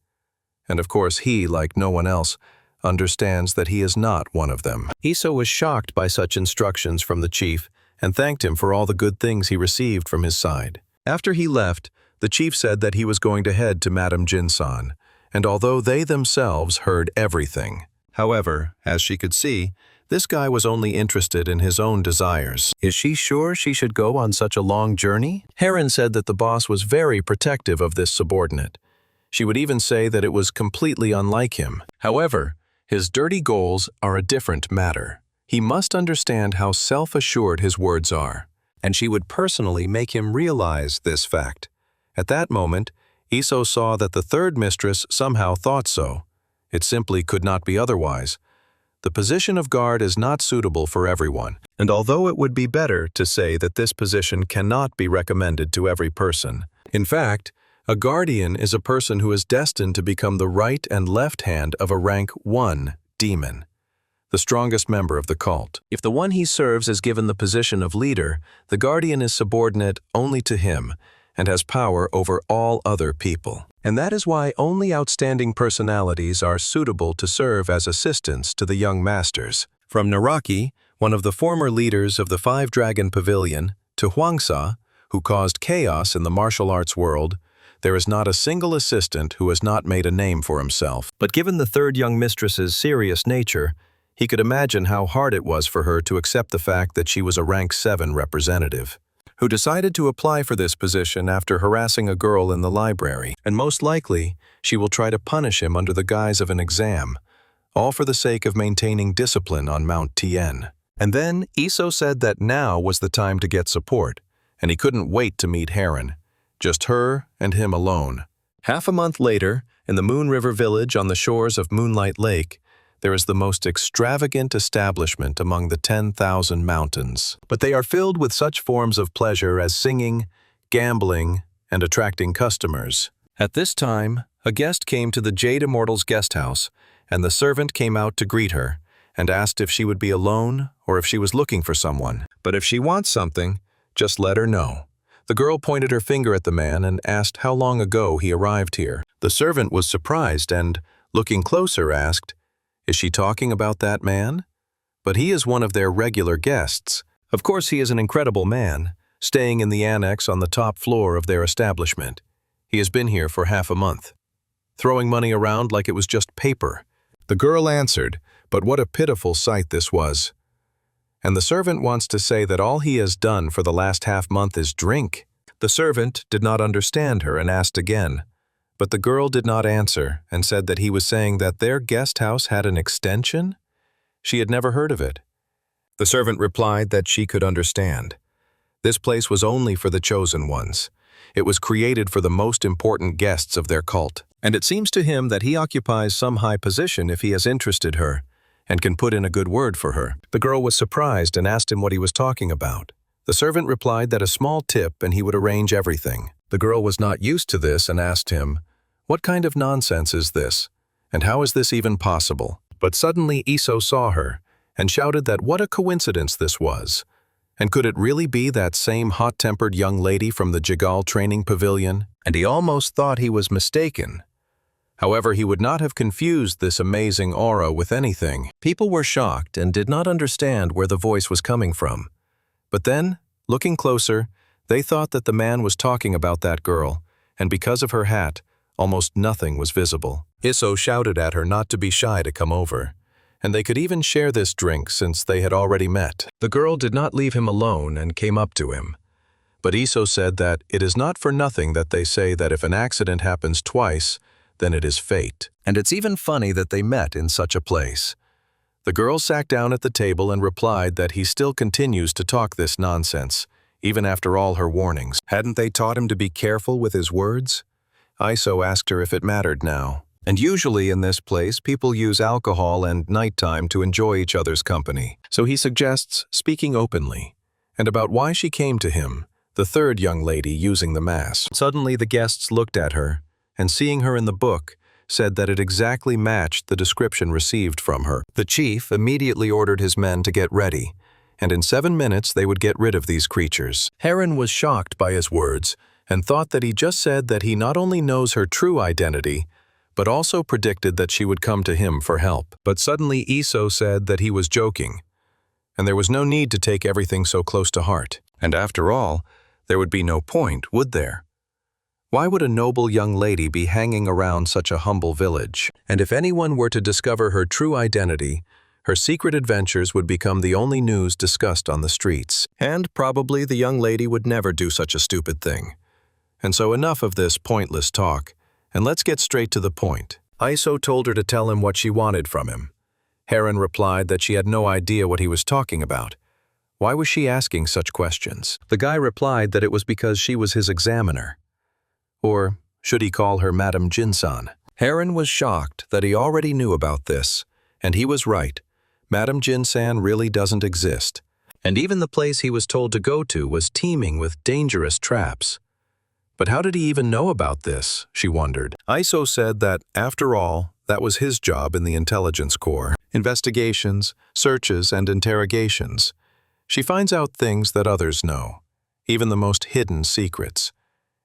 And of course he, like no one else, understands that he is not one of them. Iso was shocked by such instructions from the chief and thanked him for all the good things he received from his side. After he left, the chief said that he was going to head to Madame Jinsan, and although they themselves heard everything, however, as she could see, this guy was only interested in his own desires. Is she sure she should go on such a long journey? Heron said that the boss was very protective of this subordinate. She would even say that it was completely unlike him. However, his dirty goals are a different matter. He must understand how self-assured his words are, and she would personally make him realize this fact. At that moment, Iso saw that the 3rd mistress somehow thought so. It simply could not be otherwise. The position of guard is not suitable for everyone, and although it would be better to say that this position cannot be recommended to every person, in fact, a guardian is a person who is destined to become the right and left hand of a rank 1 demon, the strongest member of the cult. If the one he serves is given the position of leader, the guardian is subordinate only to him and has power over all other people. And that is why only outstanding personalities are suitable to serve as assistants to the young masters. From Naraki, one of the former leaders of the 5-Dragon Pavilion, to Huangsa, who caused chaos in the martial arts world, there is not a single assistant who has not made a name for himself. But given the third young mistress's serious nature, he could imagine how hard it was for her to accept the fact that she was a rank 7 representative, who decided to apply for this position after harassing a girl in the library, and most likely, she will try to punish him under the guise of an exam, all for the sake of maintaining discipline on Mount Tien. And then Iso said that now was the time to get support, and he couldn't wait to meet Heron, just her and him alone. Half a month later, in the Moon River village on the shores of Moonlight Lake, there is the most extravagant establishment among the 10,000 mountains. But they are filled with such forms of pleasure as singing, gambling, and attracting customers. At this time, a guest came to the Jade Immortal's guest house, and the servant came out to greet her and asked if she would be alone or if she was looking for someone. But if she wants something, just let her know. The girl pointed her finger at the man and asked how long ago he arrived here. The servant was surprised and, looking closer, asked, "Is she talking about that man?" But he is one of their regular guests. Of course, he is an incredible man, staying in the annex on the top floor of their establishment. He has been here for half a month, throwing money around like it was just paper. The girl answered, but what a pitiful sight this was. And the servant wants to say that all he has done for the last half-month is drink. The servant did not understand her and asked again, but the girl did not answer and said that he was saying that their guest house had an extension? She had never heard of it. The servant replied that she could understand. This place was only for the chosen ones. It was created for the most important guests of their cult. And it seems to him that he occupies some high position if he has interested her and can put in a good word for her. The girl was surprised and asked him what he was talking about. The servant replied that a small tip and he would arrange everything. The girl was not used to this and asked him, "What kind of nonsense is this? And how is this even possible?" But suddenly Iso saw her and shouted that what a coincidence this was. And could it really be that same hot-tempered young lady from the Jigal training pavilion? And he almost thought he was mistaken. However, he would not have confused this amazing aura with anything. People were shocked and did not understand where the voice was coming from. But then, looking closer, they thought that the man was talking about that girl, and because of her hat, almost nothing was visible. Iso shouted at her not to be shy to come over, and they could even share this drink since they had already met. The girl did not leave him alone and came up to him. But Iso said that it is not for nothing that they say that if an accident happens twice, then it is fate. And it's even funny that they met in such a place. The girl sat down at the table and replied that he still continues to talk this nonsense, even after all her warnings. Hadn't they taught him to be careful with his words? Iso asked her if it mattered now. And usually in this place, people use alcohol and nighttime to enjoy each other's company. So he suggests speaking openly, and about why she came to him, the third young lady using the mask. Suddenly the guests looked at her, and seeing her in the book, said that it exactly matched the description received from her. The chief immediately ordered his men to get ready, and in 7 minutes they would get rid of these creatures. Heron was shocked by his words, and thought that he just said that he not only knows her true identity, but also predicted that she would come to him for help. But suddenly Iso said that he was joking, and there was no need to take everything so close to heart. And after all, there would be no point, would there? Why would a noble young lady be hanging around such a humble village? And if anyone were to discover her true identity, her secret adventures would become the only news discussed on the streets. And probably the young lady would never do such a stupid thing. And so enough of this pointless talk, and let's get straight to the point. Iso told her to tell him what she wanted from him. Heron replied that she had no idea what he was talking about. Why was she asking such questions? The guy replied that it was because she was his examiner. Or should he call her Madame Jinsan? Heron was shocked that he already knew about this, and he was right. Madame Jinsan really doesn't exist. And even the place he was told to go to was teeming with dangerous traps. But how did he even know about this, she wondered. Iso said that, after all, that was his job in the intelligence corps. Investigations, searches, and interrogations. She finds out things that others know, even the most hidden secrets.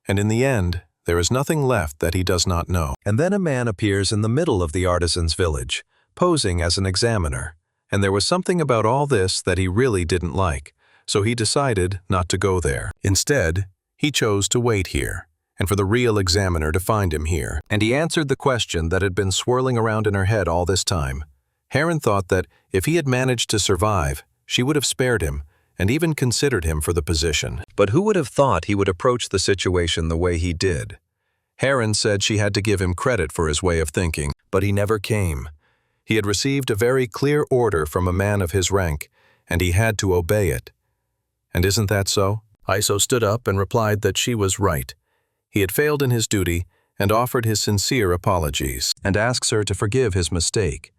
And in the end, there is nothing left that he does not know. And then a man appears in the middle of the artisan's village, posing as an examiner. And there was something about all this that he really didn't like, so he decided not to go there. Instead, he chose to wait here, and for the real examiner to find him here. And he answered the question that had been swirling around in her head all this time. Heron thought that if he had managed to survive, she would have spared him and even considered him for the position. But who would have thought he would approach the situation the way he did? Heron said she had to give him credit for his way of thinking, but he never came. He had received a very clear order from a man of his rank, and he had to obey it. And isn't that so? Iso stood up and replied that she was right. He had failed in his duty and offered his sincere apologies, and asks her to forgive his mistake.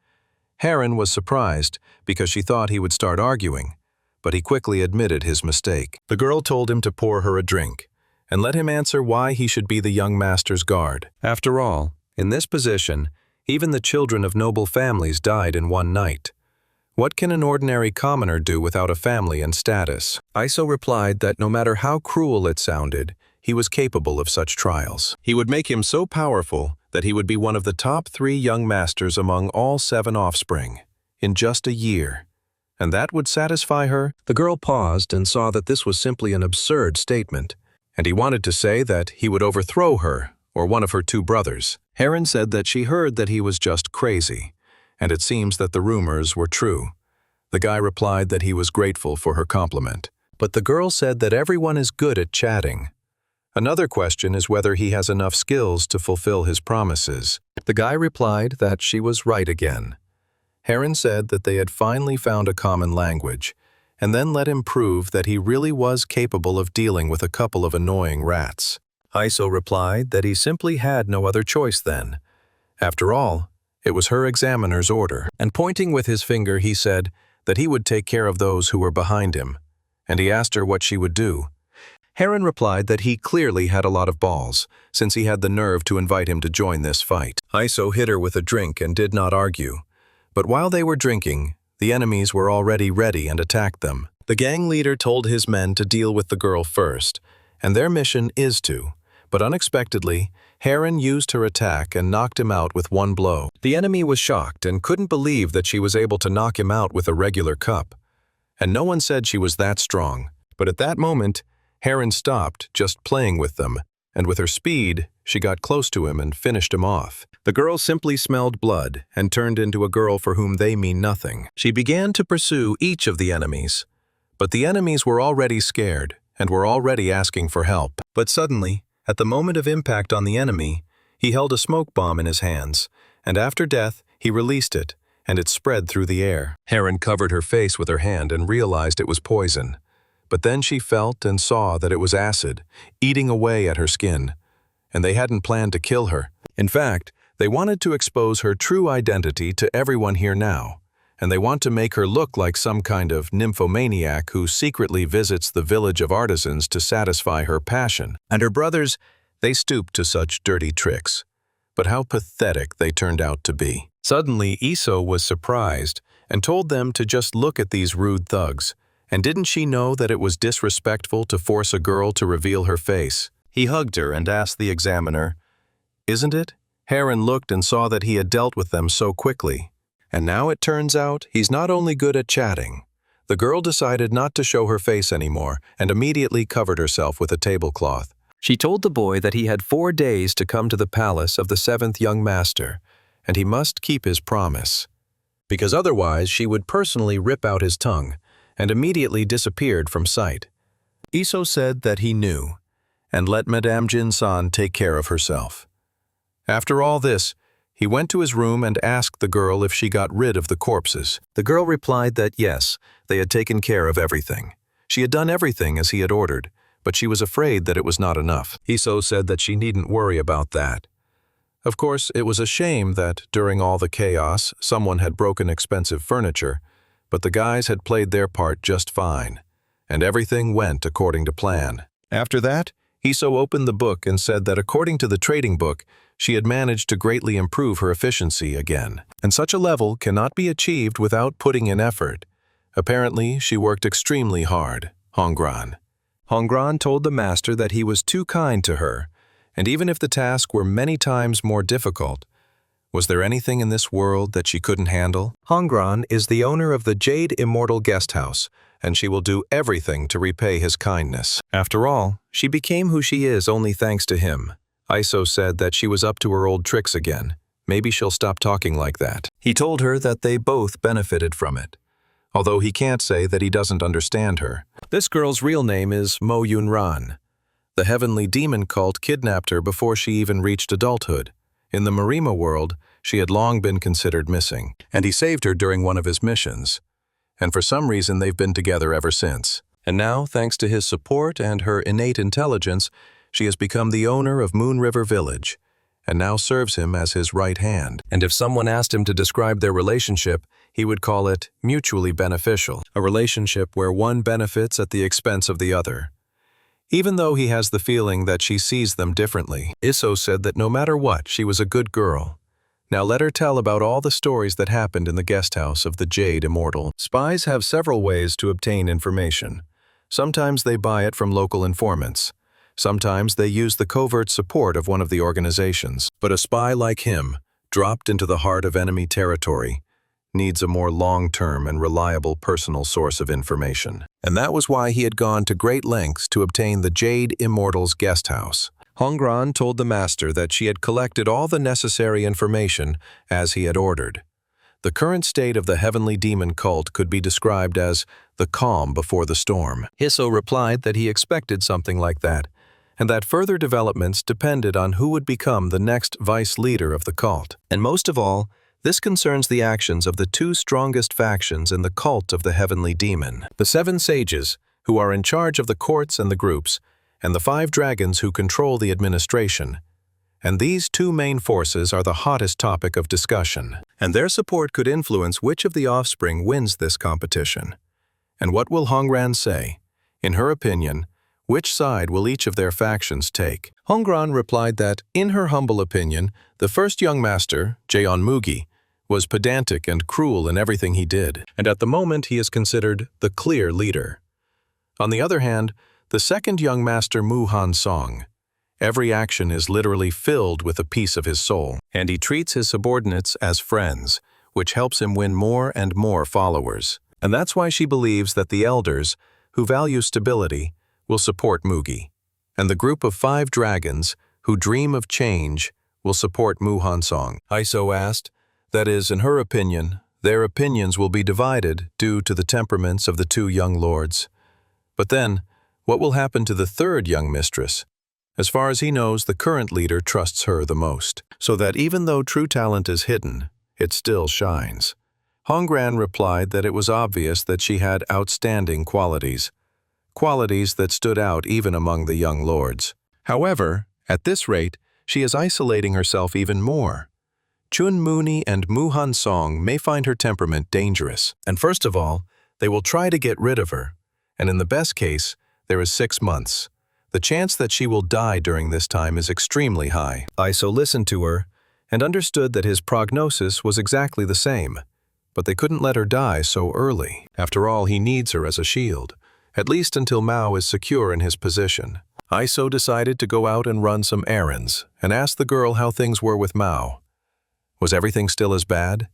Heron was surprised because she thought he would start arguing, but he quickly admitted his mistake. The girl told him to pour her a drink, and let him answer why he should be the young master's guard. After all, in this position, even the children of noble families died in one night. What can an ordinary commoner do without a family and status? Iso replied that no matter how cruel it sounded, he was capable of such trials. He would make him so powerful that he would be one of the top 3 young masters among all 7 offspring, in just a year. And that would satisfy her? The girl paused and saw that this was simply an absurd statement, and he wanted to say that he would overthrow her or one of her 2 brothers. Heron said that she heard that he was just crazy, and it seems that the rumors were true. The guy replied that he was grateful for her compliment, but the girl said that everyone is good at chatting. Another question is whether he has enough skills to fulfill his promises. The guy replied that she was right again. Heron said that they had finally found a common language, and then let him prove that he really was capable of dealing with a couple of annoying rats. Iso replied that he simply had no other choice then. After all, it was her examiner's order, and pointing with his finger he said that he would take care of those who were behind him, and he asked her what she would do. Heron replied that he clearly had a lot of balls, since he had the nerve to invite him to join this fight. Iso hit her with a drink and did not argue. But while they were drinking, the enemies were already ready and attacked them. The gang leader told his men to deal with the girl first, and their mission is to. But unexpectedly, Heron used her attack and knocked him out with one blow. The enemy was shocked and couldn't believe that she was able to knock him out with a regular cup. And no one said she was that strong. But at that moment, Heron stopped just playing with them, and with her speed, she got close to him and finished him off. The girl simply smelled blood and turned into a girl for whom they mean nothing. She began to pursue each of the enemies. But the enemies were already scared and were already asking for help. But suddenly, at the moment of impact on the enemy, he held a smoke bomb in his hands, and after death, he released it, and it spread through the air. Heron covered her face with her hand and realized it was poison. But then she felt and saw that it was acid, eating away at her skin. And they hadn't planned to kill her. In fact, they wanted to expose her true identity to everyone here now. And they want to make her look like some kind of nymphomaniac who secretly visits the village of artisans to satisfy her passion. And her brothers, they stooped to such dirty tricks. But how pathetic they turned out to be. Suddenly, Iso was surprised and told them to just look at these rude thugs. And didn't she know that it was disrespectful to force a girl to reveal her face? He hugged her and asked the examiner, "Isn't it?" Heron looked and saw that he had dealt with them so quickly. And now it turns out he's not only good at chatting. The girl decided not to show her face anymore and immediately covered herself with a tablecloth. She told the boy that he had 4 days to come to the palace of the 7th young master, and he must keep his promise. Because otherwise she would personally rip out his tongue, and immediately disappeared from sight. Iso said that he knew, and let Madame Jin-san take care of herself. After all this, he went to his room and asked the girl if she got rid of the corpses. The girl replied that yes, they had taken care of everything. She had done everything as he had ordered, but she was afraid that it was not enough. Iso said that she needn't worry about that. Of course, it was a shame that, during all the chaos, someone had broken expensive furniture, but the guys had played their part just fine, and everything went according to plan. After that, Iso opened the book and said that according to the trading book, she had managed to greatly improve her efficiency again. And such a level cannot be achieved without putting in effort. Apparently, she worked extremely hard, Hongran. Hongran told the master that he was too kind to her, and even if the task were many times more difficult, Was there anything in this world that she couldn't handle? Hongran is the owner of the Jade Immortal Guest House, and she will do everything to repay his kindness. After all, she became who she is only thanks to him. Iso said that she was up to her old tricks again. Maybe she'll stop talking like that. He told her that they both benefited from it, although he can't say that he doesn't understand her. This girl's real name is Mo Yunran. The heavenly demon cult kidnapped her before she even reached adulthood. In the Marima world, she had long been considered missing, and he saved her during one of his missions. And for some reason they've been together ever since. And now, thanks to his support and her innate intelligence, she has become the owner of Moon River Village, and now serves him as his right hand. And if someone asked him to describe their relationship, he would call it mutually beneficial, a relationship where one benefits at the expense of the other. Even though he has the feeling that she sees them differently, Iso said that no matter what, she was a good girl. Now let her tell about all the stories that happened in the guest house of the Jade Immortal. Spies have several ways to obtain information. Sometimes they buy it from local informants. Sometimes they use the covert support of one of the organizations. But a spy like him, dropped into the heart of enemy territory, needs a more long-term and reliable personal source of information. And that was why he had gone to great lengths to obtain the Jade Immortal's guest house. Hongran told the master that she had collected all the necessary information as he had ordered. The current state of the heavenly demon cult could be described as the calm before the storm. Iso replied that he expected something like that, and that further developments depended on who would become the next vice leader of the cult. And most of all, this concerns the actions of the two strongest factions in the cult of the heavenly demon, the 7 sages, who are in charge of the courts and the groups, and the 5 dragons who control the administration. And these 2 main forces are the hottest topic of discussion, and their support could influence which of the offspring wins this competition. And what will Hongran say? In her opinion, which side will each of their factions take? Hongran replied that, in her humble opinion, the first young master, Jaeon Mugi, was pedantic and cruel in everything he did, and at the moment he is considered the clear leader. On the other hand, the second young master Muhan Song, every action is literally filled with a piece of his soul, and he treats his subordinates as friends, which helps him win more and more followers. And that's why she believes that the elders, who value stability, will support Mugi, and the group of 5 dragons, who dream of change, will support Muhan Song. Iso asked, that is, in her opinion, their opinions will be divided due to the temperaments of the 2 young lords. But then, what will happen to the 3rd young mistress? As far as he knows, the current leader trusts her the most, so that even though true talent is hidden, it still shines. Hongran replied that it was obvious that she had outstanding qualities that stood out even among the young lords. However, at this rate, she is isolating herself even more. Chun Muni and Muhan Song may find her temperament dangerous, and first of all, they will try to get rid of her, and in the best case, there is 6 months. The chance that she will die during this time is extremely high. Iso listened to her and understood that his prognosis was exactly the same, but they couldn't let her die so early. After all, he needs her as a shield, at least until Mao is secure in his position. Iso decided to go out and run some errands and ask the girl how things were with Mao. Was everything still as bad?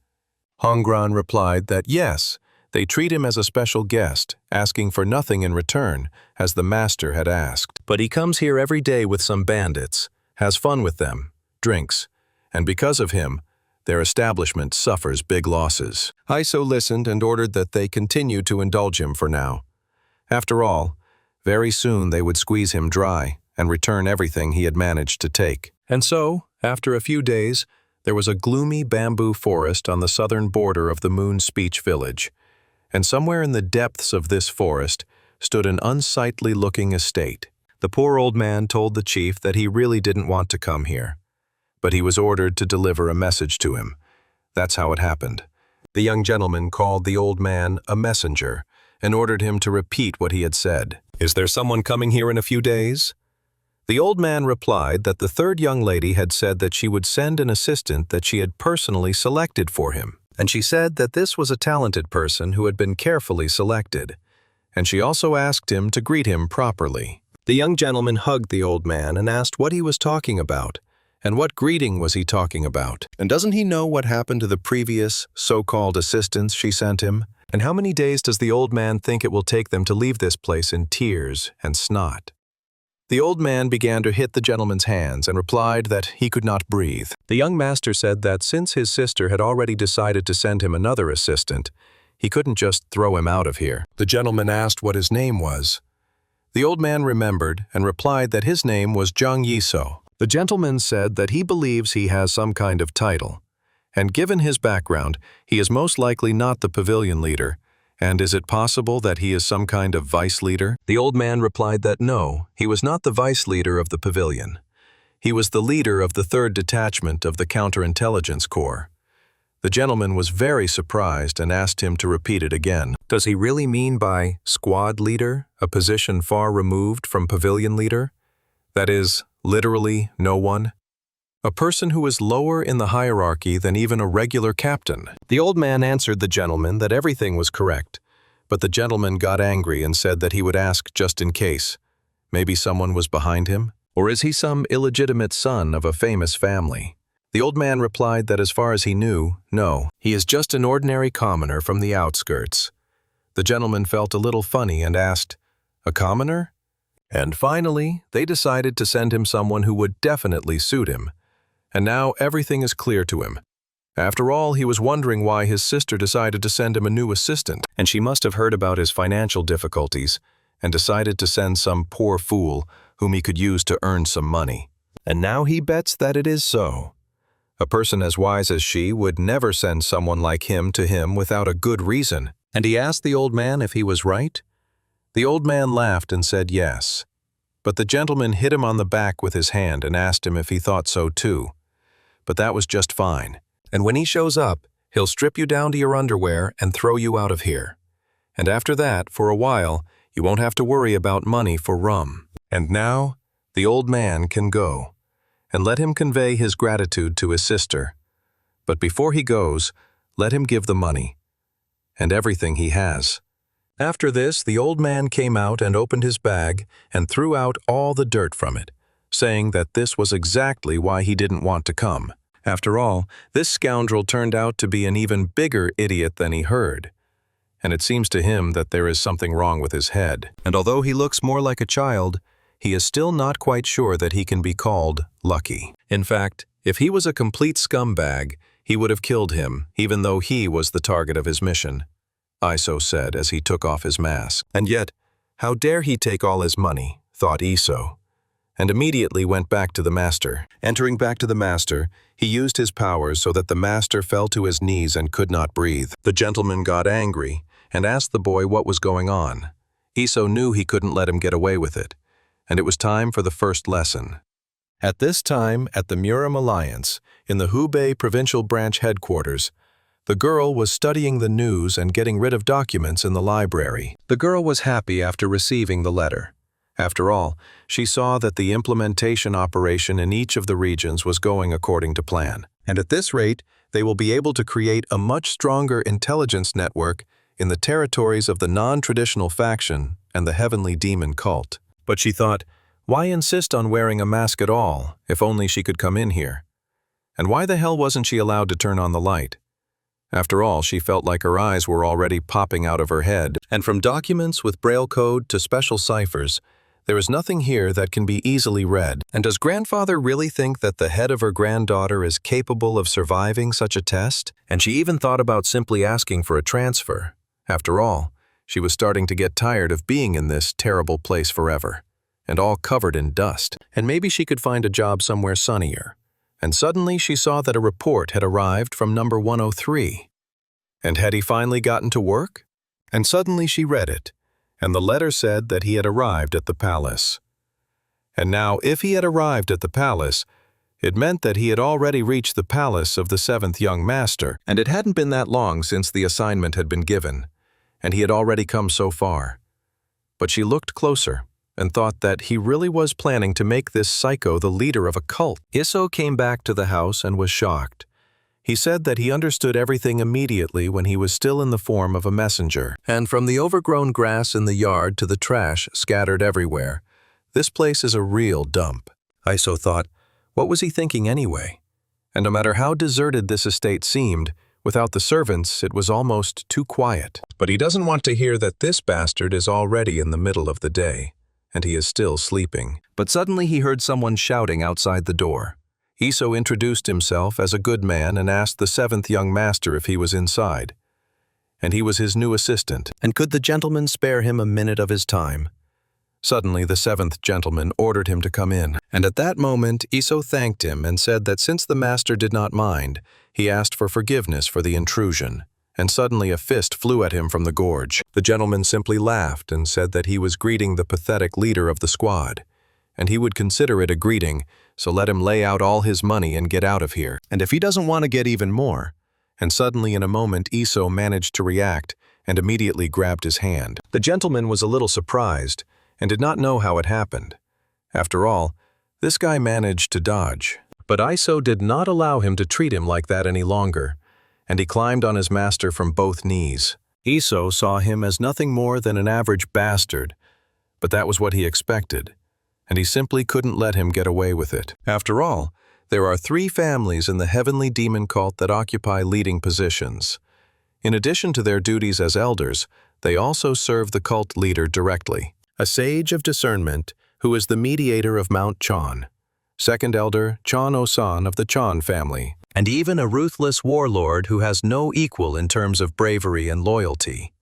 Hongran replied that yes, they treat him as a special guest, asking for nothing in return, as the master had asked. But he comes here every day with some bandits, has fun with them, drinks, and because of him, their establishment suffers big losses. Iso listened and ordered that they continue to indulge him for now. After all, very soon they would squeeze him dry and return everything he had managed to take. And so, after a few days, there was a gloomy bamboo forest on the southern border of the Moon Speech Village, and somewhere in the depths of this forest stood an unsightly-looking estate. The poor old man told the chief that he really didn't want to come here, but he was ordered to deliver a message to him. That's how it happened. The young gentleman called the old man a messenger and ordered him to repeat what he had said. "Is there someone coming here in a few days?" The old man replied that the 3rd young lady had said that she would send an assistant that she had personally selected for him, and she said that this was a talented person who had been carefully selected, and she also asked him to greet him properly. The young gentleman hugged the old man and asked what he was talking about, And what greeting was he talking about? And doesn't he know what happened to the previous so-called assistants she sent him? And how many days does the old man think it will take them to leave this place in tears and snot? The old man began to hit the gentleman's hands and replied that he could not breathe. The young master said that since his sister had already decided to send him another assistant, he couldn't just throw him out of here. The gentleman asked what his name was. The old man remembered and replied that his name was Jung Yiso. The gentleman said that he believes he has some kind of title, and given his background, he is most likely not the pavilion leader. And is it possible that he is some kind of vice leader? The old man replied that no, he was not the vice leader of the pavilion. He was the leader of the 3rd detachment of the counterintelligence corps. The gentleman was very surprised and asked him to repeat it again. Does he really mean by squad leader a position far removed from pavilion leader? That is, literally no one? A person who is lower in the hierarchy than even a regular captain. The old man answered the gentleman that everything was correct, but the gentleman got angry and said that he would ask just in case. Maybe someone was behind him? Or is he some illegitimate son of a famous family? The old man replied that as far as he knew, no, he is just an ordinary commoner from the outskirts. The gentleman felt a little funny and asked, "A commoner?" And finally, they decided to send him someone who would definitely suit him. And now everything is clear to him. After all, he was wondering why his sister decided to send him a new assistant, and she must have heard about his financial difficulties and decided to send some poor fool whom he could use to earn some money. And now he bets that it is so. A person as wise as she would never send someone like him to him without a good reason. And he asked the old man if he was right. The old man laughed and said yes. But the gentleman hit him on the back with his hand and asked him if he thought so too. But that was just fine. And when he shows up, he'll strip you down to your underwear and throw you out of here. And after that, for a while, you won't have to worry about money for rum. And now, the old man can go. And let him convey his gratitude to his sister. But before he goes, let him give the money. And everything he has. After this, the old man came out and opened his bag and threw out all the dirt from it, saying that this was exactly why he didn't want to come. After all, this scoundrel turned out to be an even bigger idiot than he heard. And it seems to him that there is something wrong with his head. And although he looks more like a child, he is still not quite sure that he can be called lucky. In fact, if he was a complete scumbag, he would have killed him, even though he was the target of his mission. Iso said as he took off his mask. And yet, how dare he take all his money, thought Iso, and immediately went back to the master. Entering back to the master, he used his powers so that the master fell to his knees and could not breathe. The gentleman got angry and asked the boy what was going on. Iso knew he couldn't let him get away with it, and it was time for the first lesson. At this time, at the Muram Alliance, in the Hubei Provincial Branch headquarters, the girl was studying the news and getting rid of documents in the library. The girl was happy after receiving the letter. After all, she saw that the implementation operation in each of the regions was going according to plan. And at this rate, they will be able to create a much stronger intelligence network in the territories of the non-traditional faction and the heavenly demon cult. But she thought, why insist on wearing a mask at all, if only she could come in here? And why the hell wasn't she allowed to turn on the light? After all, she felt like her eyes were already popping out of her head. And from documents with Braille code to special ciphers, there is nothing here that can be easily read. And does grandfather really think that the head of her granddaughter is capable of surviving such a test? And she even thought about simply asking for a transfer. After all, she was starting to get tired of being in this terrible place forever, and all covered in dust. And maybe she could find a job somewhere sunnier. And suddenly she saw that a report had arrived from number 103. And had he finally gotten to work? And suddenly she read it, and the letter said that he had arrived at the palace. And now, if he had arrived at the palace, it meant that he had already reached the palace of the 7th young master, and it hadn't been that long since the assignment had been given, and he had already come so far. But she looked closer and thought that he really was planning to make this psycho the leader of a cult. Iso came back to the house and was shocked. He said that he understood everything immediately when he was still in the form of a messenger. And from the overgrown grass in the yard to the trash scattered everywhere, this place is a real dump. Iso thought, What was he thinking anyway? And no matter how deserted this estate seemed, without the servants it was almost too quiet. But he doesn't want to hear that this bastard is already in the middle of the day, and he is still sleeping. But suddenly he heard someone shouting outside the door. Iso introduced himself as a good man and asked the seventh young master if he was inside. And he was his new assistant, and could the gentleman spare him a minute of his time? Suddenly the seventh gentleman ordered him to come in, and at that moment Iso thanked him and said that since the master did not mind, he asked for forgiveness for the intrusion, and suddenly a fist flew at him from the gorge. The gentleman simply laughed and said that he was greeting the pathetic leader of the squad, and he would consider it a greeting, so let him lay out all his money and get out of here. And if he doesn't want to get even more. And suddenly in a moment Iso managed to react and immediately grabbed his hand. The gentleman was a little surprised and did not know how it happened. After all, this guy managed to dodge. But Iso did not allow him to treat him like that any longer, and he climbed on his master from both knees. Iso saw him as nothing more than an average bastard, but that was what he expected, and he simply couldn't let him get away with it. After all, there are 3 families in the heavenly demon cult that occupy leading positions. In addition to their duties as elders, they also serve the cult leader directly. A sage of discernment, who is the mediator of Mount Chan. Second elder, Chan Osan of the Chan family. And even a ruthless warlord who has no equal in terms of bravery and loyalty.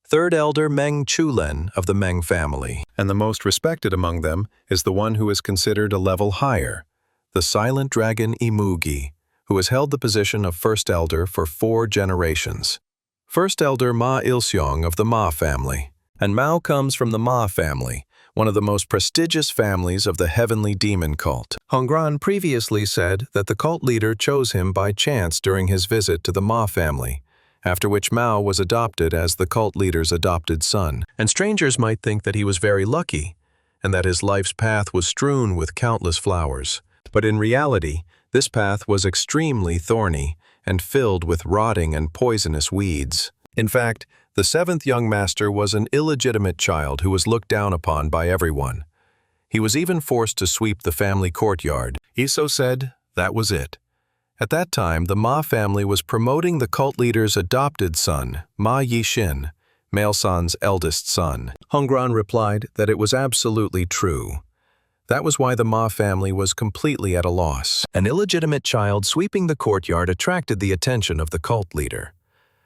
Third elder, Meng Chulen of the Meng family. And the most respected among them is the one who is considered a level higher, the silent dragon Imugi, who has held the position of first elder for 4 generations. First elder Ma Ilseong of the Ma family. And Mao comes from the Ma family, one of the most prestigious families of the heavenly demon cult. Hongran previously said that the cult leader chose him by chance during his visit to the Ma family, after which Mao was adopted as the cult leader's adopted son. And strangers might think that he was very lucky, and that his life's path was strewn with countless flowers. But in reality, this path was extremely thorny and filled with rotting and poisonous weeds. In fact, the 7th young master was an illegitimate child who was looked down upon by everyone. He was even forced to sweep the family courtyard. Iso said that was it. At that time, the Ma family was promoting the cult leader's adopted son, Ma Yixin, Mailsan's eldest son. Hongran replied that it was absolutely true. That was why the Ma family was completely at a loss. An illegitimate child sweeping the courtyard attracted the attention of the cult leader.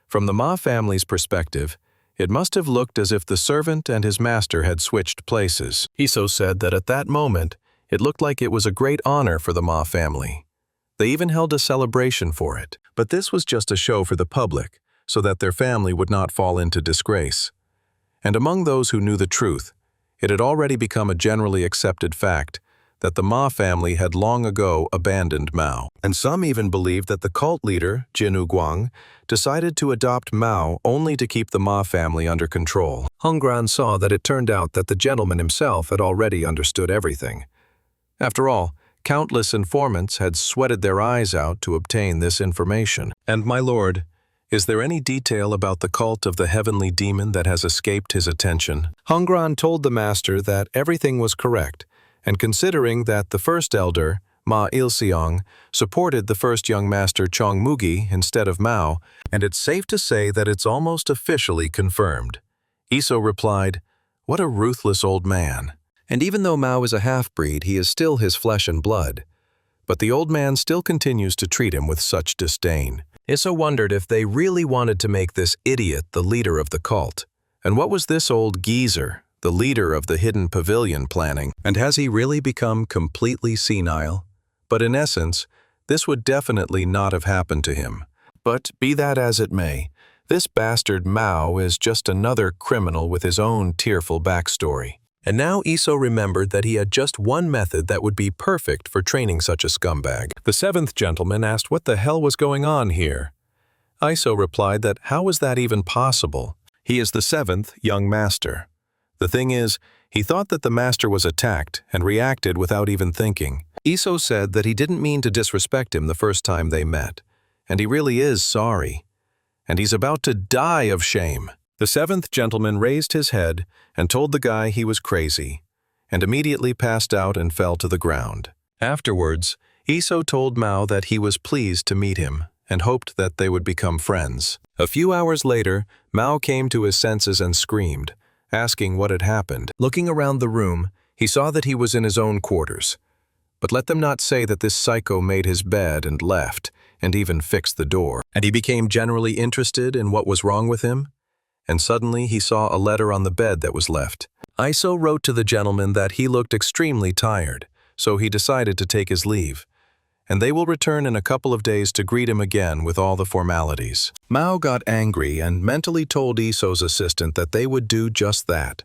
From the Ma family's perspective, it must have looked as if the servant and his master had switched places. Iso said that at that moment, it looked like it was a great honor for the Ma family. They even held a celebration for it. But this was just a show for the public, so that their family would not fall into disgrace. And among those who knew the truth, it had already become a generally accepted fact that the Ma family had long ago abandoned Mao. And some even believed that the cult leader, Jinu Guang, decided to adopt Mao only to keep the Ma family under control. Hongran saw that it turned out that the gentleman himself had already understood everything. After all, countless informants had sweated their eyes out to obtain this information. And my lord, is there any detail about the cult of the heavenly demon that has escaped his attention? Hongran told the master that everything was correct, and considering that the first elder, Ma Ilseong, supported the first young master Chong Mugi instead of Mao, and it's safe to say that it's almost officially confirmed. Iso replied, "What a ruthless old man." And even though Mao is a half-breed, he is still his flesh and blood. But the old man still continues to treat him with such disdain. Iso wondered if they really wanted to make this idiot the leader of the cult. And what was this old geezer, the leader of the hidden pavilion, planning? And has he really become completely senile? But in essence, this would definitely not have happened to him. But be that as it may, this bastard Mao is just another criminal with his own tearful backstory. And now Iso remembered that he had just one method that would be perfect for training such a scumbag. The 7th gentleman asked what the hell was going on here. Iso replied that how was that even possible? He is the 7th young master. The thing is, he thought that the master was attacked and reacted without even thinking. Iso said that he didn't mean to disrespect him the first time they met, and he really is sorry. And he's about to die of shame. The 7th gentleman raised his head and told the guy he was crazy, and immediately passed out and fell to the ground. Afterwards, Iso told Mao that he was pleased to meet him and hoped that they would become friends. A few hours later, Mao came to his senses and screamed, asking what had happened. Looking around the room, he saw that he was in his own quarters. But let them not say that this psycho made his bed and left, and even fixed the door. And he became generally interested in what was wrong with him. And suddenly he saw a letter on the bed that was left. Iso wrote to the gentleman that he looked extremely tired, so he decided to take his leave. And they will return in a couple of days to greet him again with all the formalities. Mao got angry and mentally told Iso's assistant that they would do just that.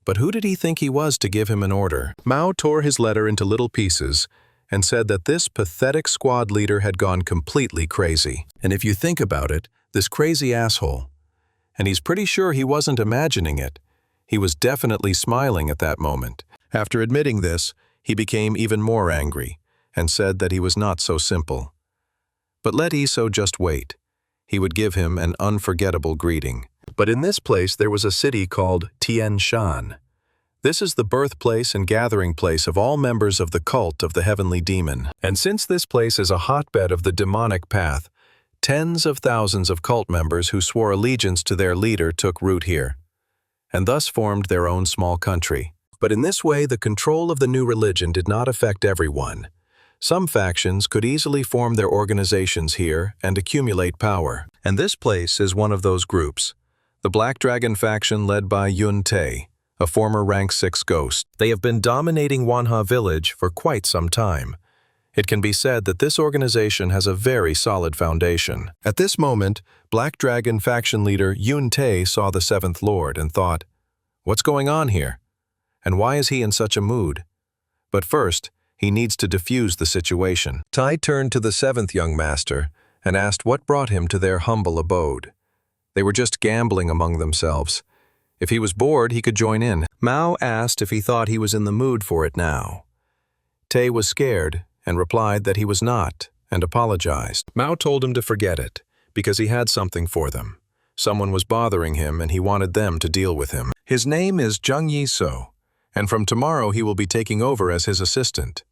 But who did he think he was to give him an order? Mao tore his letter into little pieces and said that this pathetic squad leader had gone completely crazy. And if you think about it, this crazy asshole, and he's pretty sure he wasn't imagining it, he was definitely smiling at that moment. After admitting this, he became even more angry and said that he was not so simple. But let Iso just wait. He would give him an unforgettable greeting. But in this place there was a city called Tien Shan. This is the birthplace and gathering place of all members of the cult of the heavenly demon. And since this place is a hotbed of the demonic path, tens of thousands of cult members who swore allegiance to their leader took root here, and thus formed their own small country. But in this way, the control of the new religion did not affect everyone. Some factions could easily form their organizations here and accumulate power. And this place is one of those groups. The Black Dragon faction led by Yun Tae, a former rank 6 ghost. They have been dominating Manhwa village for quite some time. It can be said that this organization has a very solid foundation. At this moment, Black Dragon faction leader Yun Tae saw the 7th Lord and thought, "What's going on here? And why is he in such a mood?" But first, he needs to defuse the situation. Tai turned to the 7th young master and asked what brought him to their humble abode. They were just gambling among themselves. If he was bored, he could join in. Mao asked if he thought he was in the mood for it now. Tae was scared and replied that he was not, and apologized. Mao told him to forget it, because he had something for them. Someone was bothering him and he wanted them to deal with him. His name is Jung Yi-so, and from tomorrow he will be taking over as his assistant.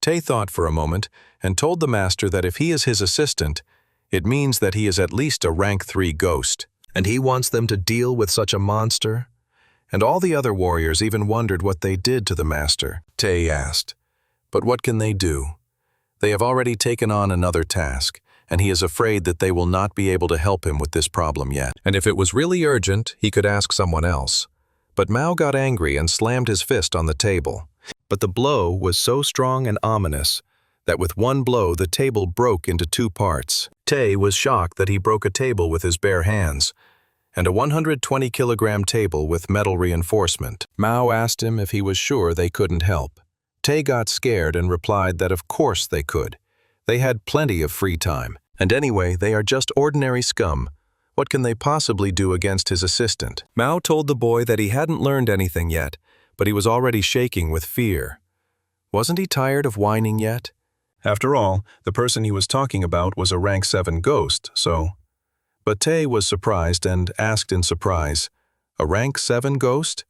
Tae thought for a moment and told the master that if he is his assistant, it means that he is at least a rank 3 ghost, and he wants them to deal with such a monster. And all the other warriors even wondered what they did to the master. Tae asked, "But what can they do? They have already taken on another task, and he is afraid that they will not be able to help him with this problem yet. And if it was really urgent, he could ask someone else." But Mao got angry and slammed his fist on the table. But the blow was so strong and ominous that with one blow the table broke into 2 parts. Tae was shocked that he broke a table with his bare hands, and a 120-kilogram table with metal reinforcement. Mao asked him if he was sure they couldn't help. Tae got scared and replied that of course they could. They had plenty of free time, and anyway, they are just ordinary scum. What can they possibly do against his assistant? Mao told the boy that he hadn't learned anything yet, but he was already shaking with fear. Wasn't he tired of whining yet? After all, the person he was talking about was a rank 7 ghost, so... But Tae was surprised and asked in surprise, "A rank 7 ghost?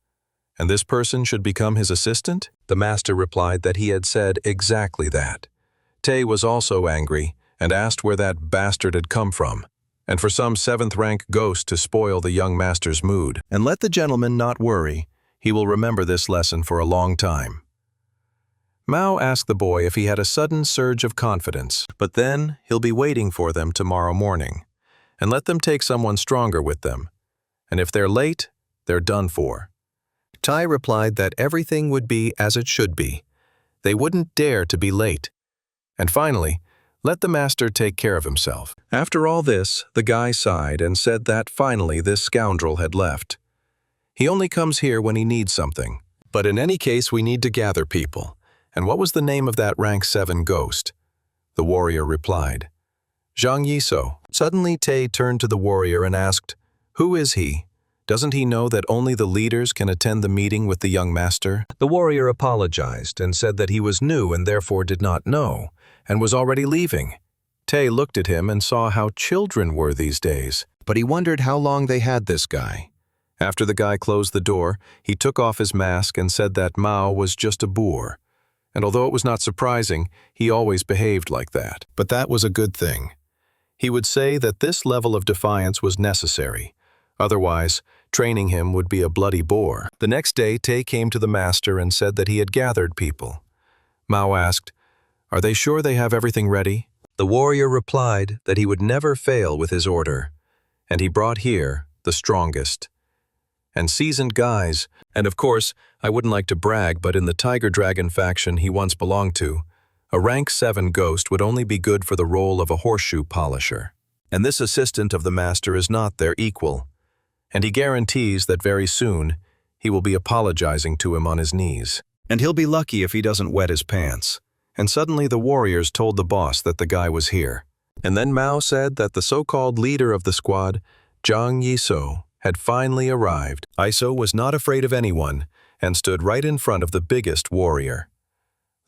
And this person should become his assistant?" The master replied that he had said exactly that. Tae was also angry and asked where that bastard had come from, and for some 7th rank ghost to spoil the young master's mood. And let the gentleman not worry, he will remember this lesson for a long time. Mao asked the boy if he had a sudden surge of confidence, but then he'll be waiting for them tomorrow morning, and let them take someone stronger with them. And if they're late, they're done for. Tai replied that everything would be as it should be. They wouldn't dare to be late. And finally, let the master take care of himself. After all this, the guy sighed and said that finally this scoundrel had left. He only comes here when he needs something. But in any case, we need to gather people. And what was the name of that rank 7 ghost? The warrior replied, "Zhang Yiso." Suddenly Tae turned to the warrior and asked, "Who is he? Doesn't he know that only the leaders can attend the meeting with the young master?" The warrior apologized and said that he was new and therefore did not know, and was already leaving. Tae looked at him and saw how children were these days, but he wondered how long they had this guy. After the guy closed the door, he took off his mask and said that Mao was just a boor. and although it was not surprising, he always behaved like that. But that was a good thing. He would say that this level of defiance was necessary. Otherwise, training him would be a bloody bore. The next day, Tae came to the master and said that he had gathered people. Mao asked, "Are they sure they have everything ready?" The warrior replied that he would never fail with his order, and he brought here the strongest and seasoned guys. And of course, I wouldn't like to brag, but in the Tiger Dragon faction he once belonged to, a rank 7 ghost would only be good for the role of a horseshoe polisher. And this assistant of the master is not their equal, and he guarantees that very soon he will be apologizing to him on his knees. And he'll be lucky if he doesn't wet his pants. And suddenly the warriors told the boss that the guy was here. And then Mao said that the so-called leader of the squad, Zhang Yiso, had finally arrived. Iso was not afraid of anyone and stood right in front of the biggest warrior.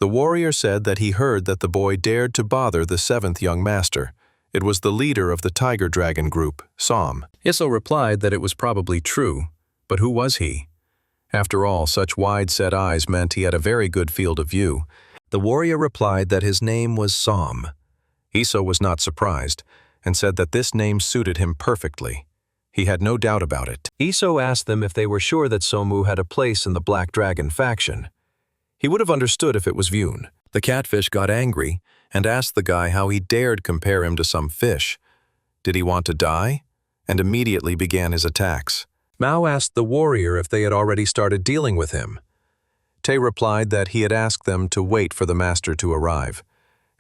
The warrior said that he heard that the boy dared to bother the 7th young master. It was the leader of the Tiger Dragon group, Som. Iso replied that it was probably true, but who was he? After all, such wide-set eyes meant he had a very good field of view. The warrior replied that his name was Som. Iso was not surprised and said that this name suited him perfectly. He had no doubt about it. Iso asked them if they were sure that Somu had a place in the Black Dragon faction. He would have understood if it was Vyun. The catfish got angry and asked the guy how he dared compare him to some fish. Did he want to die? And immediately began his attacks. Mao asked the warrior if they had already started dealing with him. Tae replied that he had asked them to wait for the master to arrive,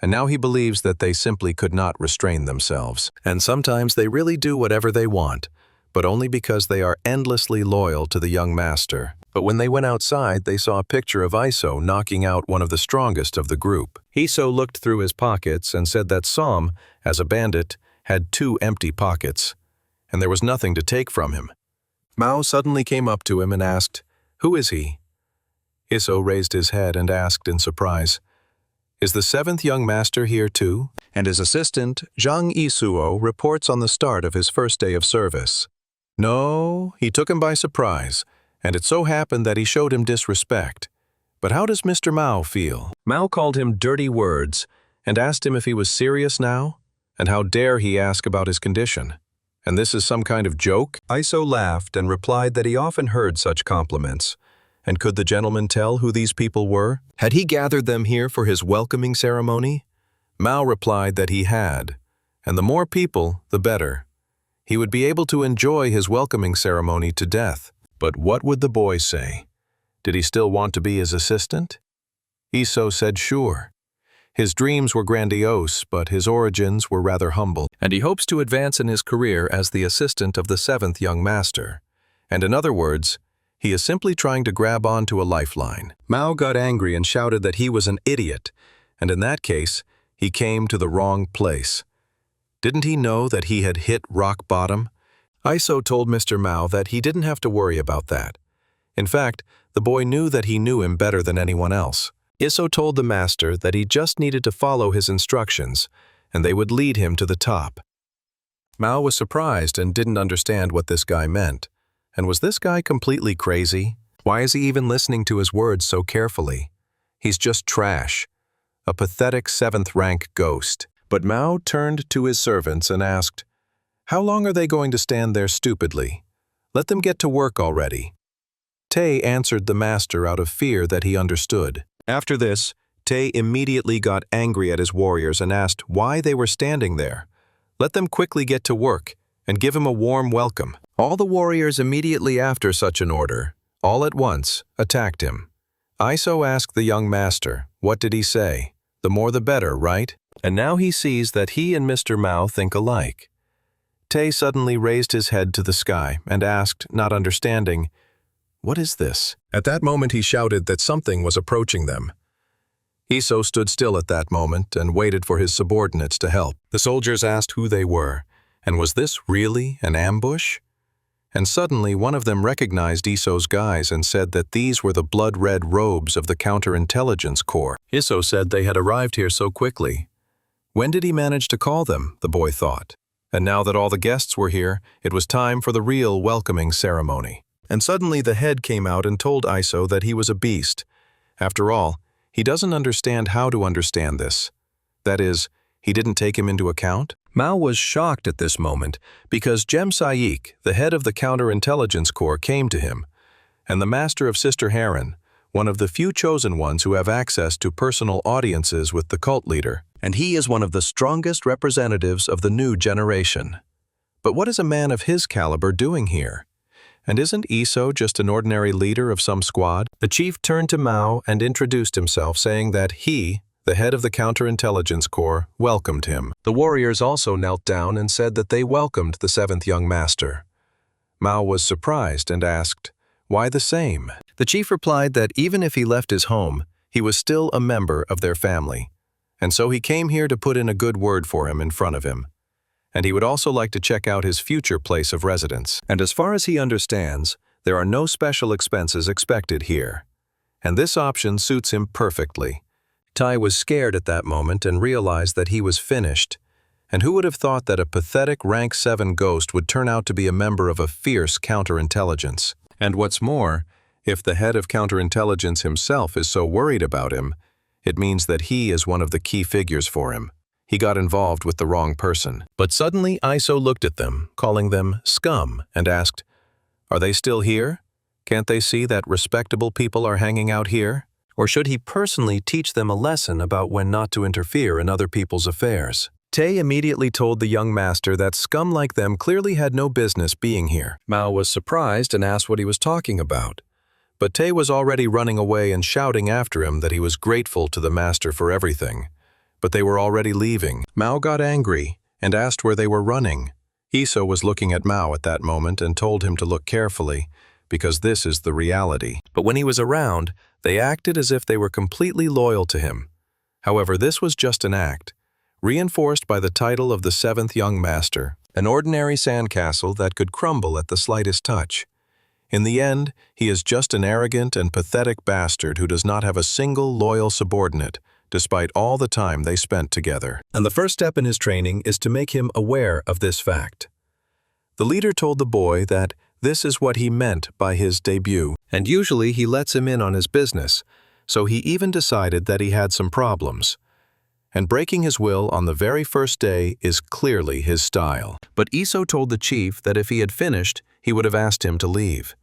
and now he believes that they simply could not restrain themselves. And sometimes they really do whatever they want, but only because they are endlessly loyal to the young master. But when they went outside, they saw a picture of Iso knocking out one of the strongest of the group. Iso looked through his pockets and said that Som, as a bandit, had 2 empty pockets, and there was nothing to take from him. Mao suddenly came up to him and asked, "Who is he?" Iso raised his head and asked in surprise, "Is the 7th young master here too?" And his assistant, Zhang Yisuo, reports on the start of his first day of service. No, he took him by surprise, and it so happened that he showed him disrespect. But how does Mr. Mao feel? Mao called him dirty words and asked him if he was serious now, and how dare he ask about his condition. And this is some kind of joke? Iso laughed and replied that he often heard such compliments. And could the gentleman tell who these people were? Had he gathered them here for his welcoming ceremony? Mao replied that he had, and the more people, the better. He would be able to enjoy his welcoming ceremony to death. But what would the boy say? Did he still want to be his assistant? Iso said sure. His dreams were grandiose, but his origins were rather humble, and he hopes to advance in his career as the assistant of the 7th young master. And in other words, he is simply trying to grab onto a lifeline. Mao got angry and shouted that he was an idiot, and in that case, he came to the wrong place. Didn't he know that he had hit rock bottom? Iso told Mr. Mao that he didn't have to worry about that. In fact, the boy knew that he knew him better than anyone else. Iso told the master that he just needed to follow his instructions, and they would lead him to the top. Mao was surprised and didn't understand what this guy meant. And was this guy completely crazy? Why is he even listening to his words so carefully? He's just trash. A pathetic 7th rank ghost. But Mao turned to his servants and asked, "How long are they going to stand there stupidly? Let them get to work already." Tae answered the master out of fear that he understood. After this, Tae immediately got angry at his warriors and asked why they were standing there. Let them quickly get to work and give him a warm welcome. All the warriors immediately after such an order, all at once, attacked him. Iso asked the young master, what did he say? The more the better, right? And now he sees that he and Mr. Mao think alike. Tae suddenly raised his head to the sky and asked, not understanding, "What is this?" At that moment he shouted that something was approaching them. Iso stood still at that moment and waited for his subordinates to help. The soldiers asked who they were, and was this really an ambush? And suddenly one of them recognized Iso's guise and said that these were the blood-red robes of the Counterintelligence Corps. Iso said they had arrived here so quickly. When did he manage to call them, the boy thought. And now that all the guests were here, it was time for the real welcoming ceremony. And suddenly the head came out and told Iso that he was a beast. After all, He doesn't understand how to understand this. That is, he didn't take him into account? Mao was shocked at this moment because Jem Sayik, the head of the Counterintelligence Corps, came to him, and the master of Sister Heron, one of the few chosen ones who have access to personal audiences with the cult leader, and he is one of the strongest representatives of the new generation. But what is a man of his caliber doing here? And isn't Iso just an ordinary leader of some squad? The chief turned to Mao and introduced himself, saying that he, the head of the Counterintelligence Corps, welcomed him. The warriors also knelt down and said that they welcomed the seventh young master. Mao was surprised and asked, "Why the same?" The chief replied that even if he left his home, he was still a member of their family, and so he came here to put in a good word for him in front of him. And he would also like to check out his future place of residence. And as far as he understands, there are no special expenses expected here. And this option suits him perfectly. Tai was scared at that moment and realized that he was finished. And who would have thought that a pathetic rank 7 ghost would turn out to be a member of a fierce counterintelligence? And what's more, if the head of counterintelligence himself is so worried about him, it means that he is one of the key figures for him. He got involved with the wrong person. But suddenly Iso looked at them, calling them scum, and asked, "Are they still here? Can't they see that respectable people are hanging out here? Or should he personally teach them a lesson about when not to interfere in other people's affairs?" Tay immediately told the young master that scum like them clearly had no business being here. Mao was surprised and asked what he was talking about. But Tay was already running away and shouting after him that he was grateful to the master for everything. But they were already leaving. Mao got angry and asked where they were running. Iso was looking at Mao at that moment and told him to look carefully, because this is the reality. But when he was around, they acted as if they were completely loyal to him. However, this was just an act, reinforced by the title of the seventh young master, an ordinary sandcastle that could crumble at the slightest touch. In the end, he is just an arrogant and pathetic bastard who does not have a single loyal subordinate, despite all the time they spent together. And the first step in his training is to make him aware of this fact. The leader told the boy that this is what he meant by his debut, and usually he lets him in on his business, so he even decided that he had some problems. And breaking his will on the very first day is clearly his style. But Iso told the chief that if he had finished, he would have asked him to leave.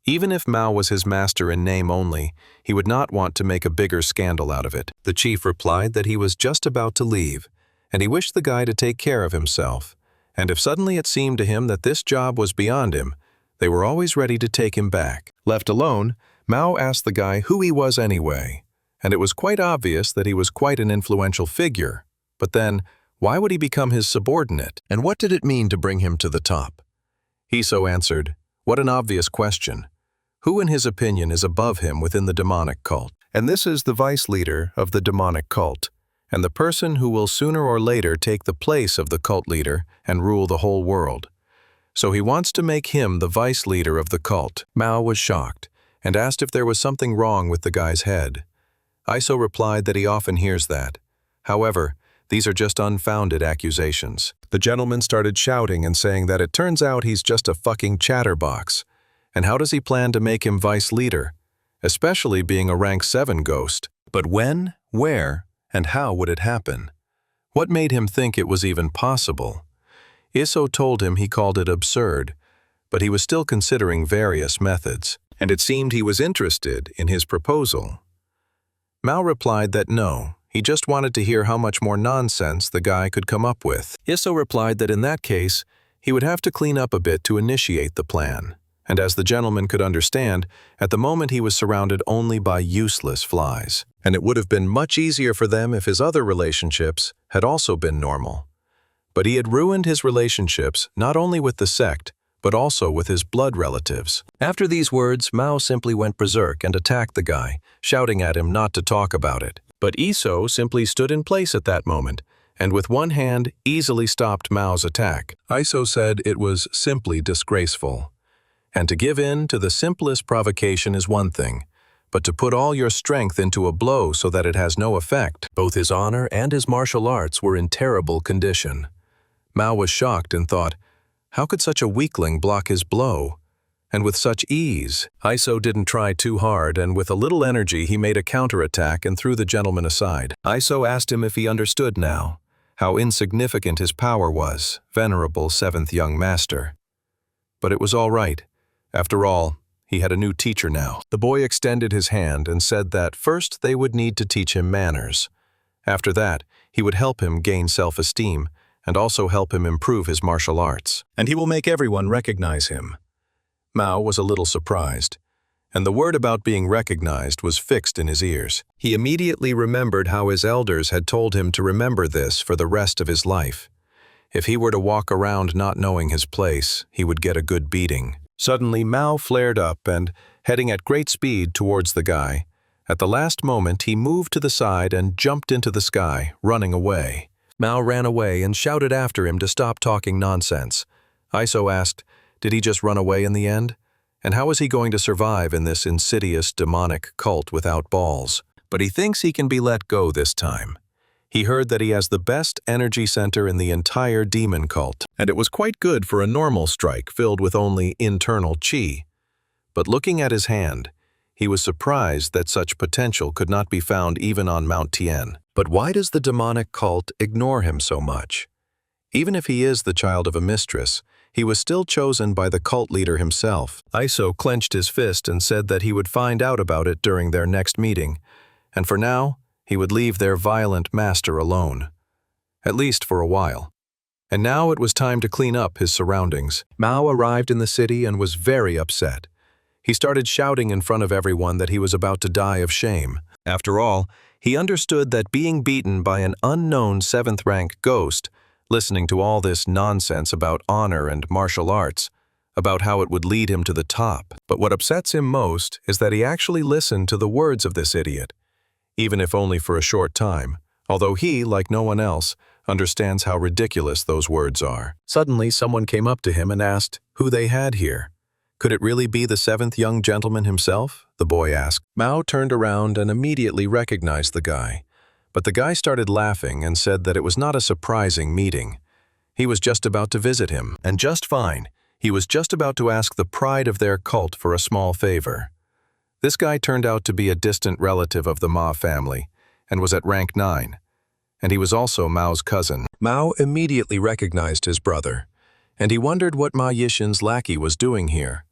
Even if Mao was his master in name only, he would not want to make a bigger scandal out of it. The chief replied that he was just about to leave, and he wished the guy to take care of himself. And if suddenly it seemed to him that this job was beyond him, they were always ready to take him back. Left alone, Mao asked the guy who he was anyway, and it was quite obvious that he was quite an influential figure. But then, why would he become his subordinate? And what did it mean to bring him to the top? Iso answered, "What an obvious question. Who in his opinion is above him within the demonic cult? And this is the vice leader of the demonic cult, and the person who will sooner or later take the place of the cult leader and rule the whole world. So he wants to make him the vice leader of the cult." Mao was shocked and asked if there was something wrong with the guy's head. Iso replied that he often hears that. However, these are just unfounded accusations. The gentleman started shouting and saying that it turns out he's just a fucking chatterbox. And how does he plan to make him vice leader, especially being a rank 7 ghost? But when, where, and how would it happen? What made him think it was even possible? Iso told him he called it absurd, but he was still considering various methods, and it seemed he was interested in his proposal. Mao replied that no, he just wanted to hear how much more nonsense the guy could come up with. Iso replied that in that case, he would have to clean up a bit to initiate the plan. And as the gentleman could understand, at the moment he was surrounded only by useless flies. And it would have been much easier for them if his other relationships had also been normal. But he had ruined his relationships not only with the sect, but also with his blood relatives. After these words, Mao simply went berserk and attacked the guy, shouting at him not to talk about it. But Iso simply stood in place at that moment, and with one hand easily stopped Mao's attack. Iso said it was simply disgraceful. And to give in to the simplest provocation is one thing, but to put all your strength into a blow so that it has no effect. Both his honor and his martial arts were in terrible condition. Mao was shocked and thought, how could such a weakling block his blow? and with such ease. Iso didn't try too hard, and with a little energy he made a counterattack and threw the gentleman aside. Iso asked him if he understood now, how insignificant his power was, venerable seventh young master. But it was all right. After all, he had a new teacher now. The boy extended his hand and said that first they would need to teach him manners. After that, he would help him gain self-esteem and also help him improve his martial arts. And he will make everyone recognize him. Mao was a little surprised, and the word about being recognized was fixed in his ears. He immediately remembered how his elders had told him to remember this for the rest of his life. If he were to walk around not knowing his place, he would get a good beating. Suddenly, Mao flared up and, heading at great speed towards the guy, at the last moment he moved to the side and jumped into the sky, running away. Mao ran away and shouted after him to stop talking nonsense. Iso asked, did he just run away in the end? And how is he going to survive in this insidious, demonic cult without balls? But he thinks he can be let go this time. He heard that he has the best energy center in the entire demon cult, and it was quite good for a normal strike filled with only internal chi. But looking at his hand, he was surprised that such potential could not be found even on Mount Tien. But why does the demonic cult ignore him so much? Even if he is the child of a mistress, he was still chosen by the cult leader himself. Iso clenched his fist and said that he would find out about it during their next meeting, and for now, he would leave their violent master alone. At least for a while. And now it was time to clean up his surroundings. Mao arrived in the city and was very upset. He started shouting in front of everyone that he was about to die of shame. After all, he understood that being beaten by an unknown seventh-rank ghost, listening to all this nonsense about honor and martial arts, about how it would lead him to the top. But what upsets him most is that he actually listened to the words of this idiot, even if only for a short time, although he, like no one else, understands how ridiculous those words are. Suddenly, someone came up to him and asked who they had here. Could it really be the seventh young gentleman himself? The boy asked. Mao turned around and immediately recognized the guy. But the guy started laughing and said that it was not a surprising meeting. He was just about to visit him, and just fine. He was just about to ask the pride of their cult for a small favor. This guy turned out to be a distant relative of the Ma family, and was at rank 9. And he was also Mao's cousin. Mao immediately recognized his brother, and he wondered what Ma Yixin's lackey was doing here.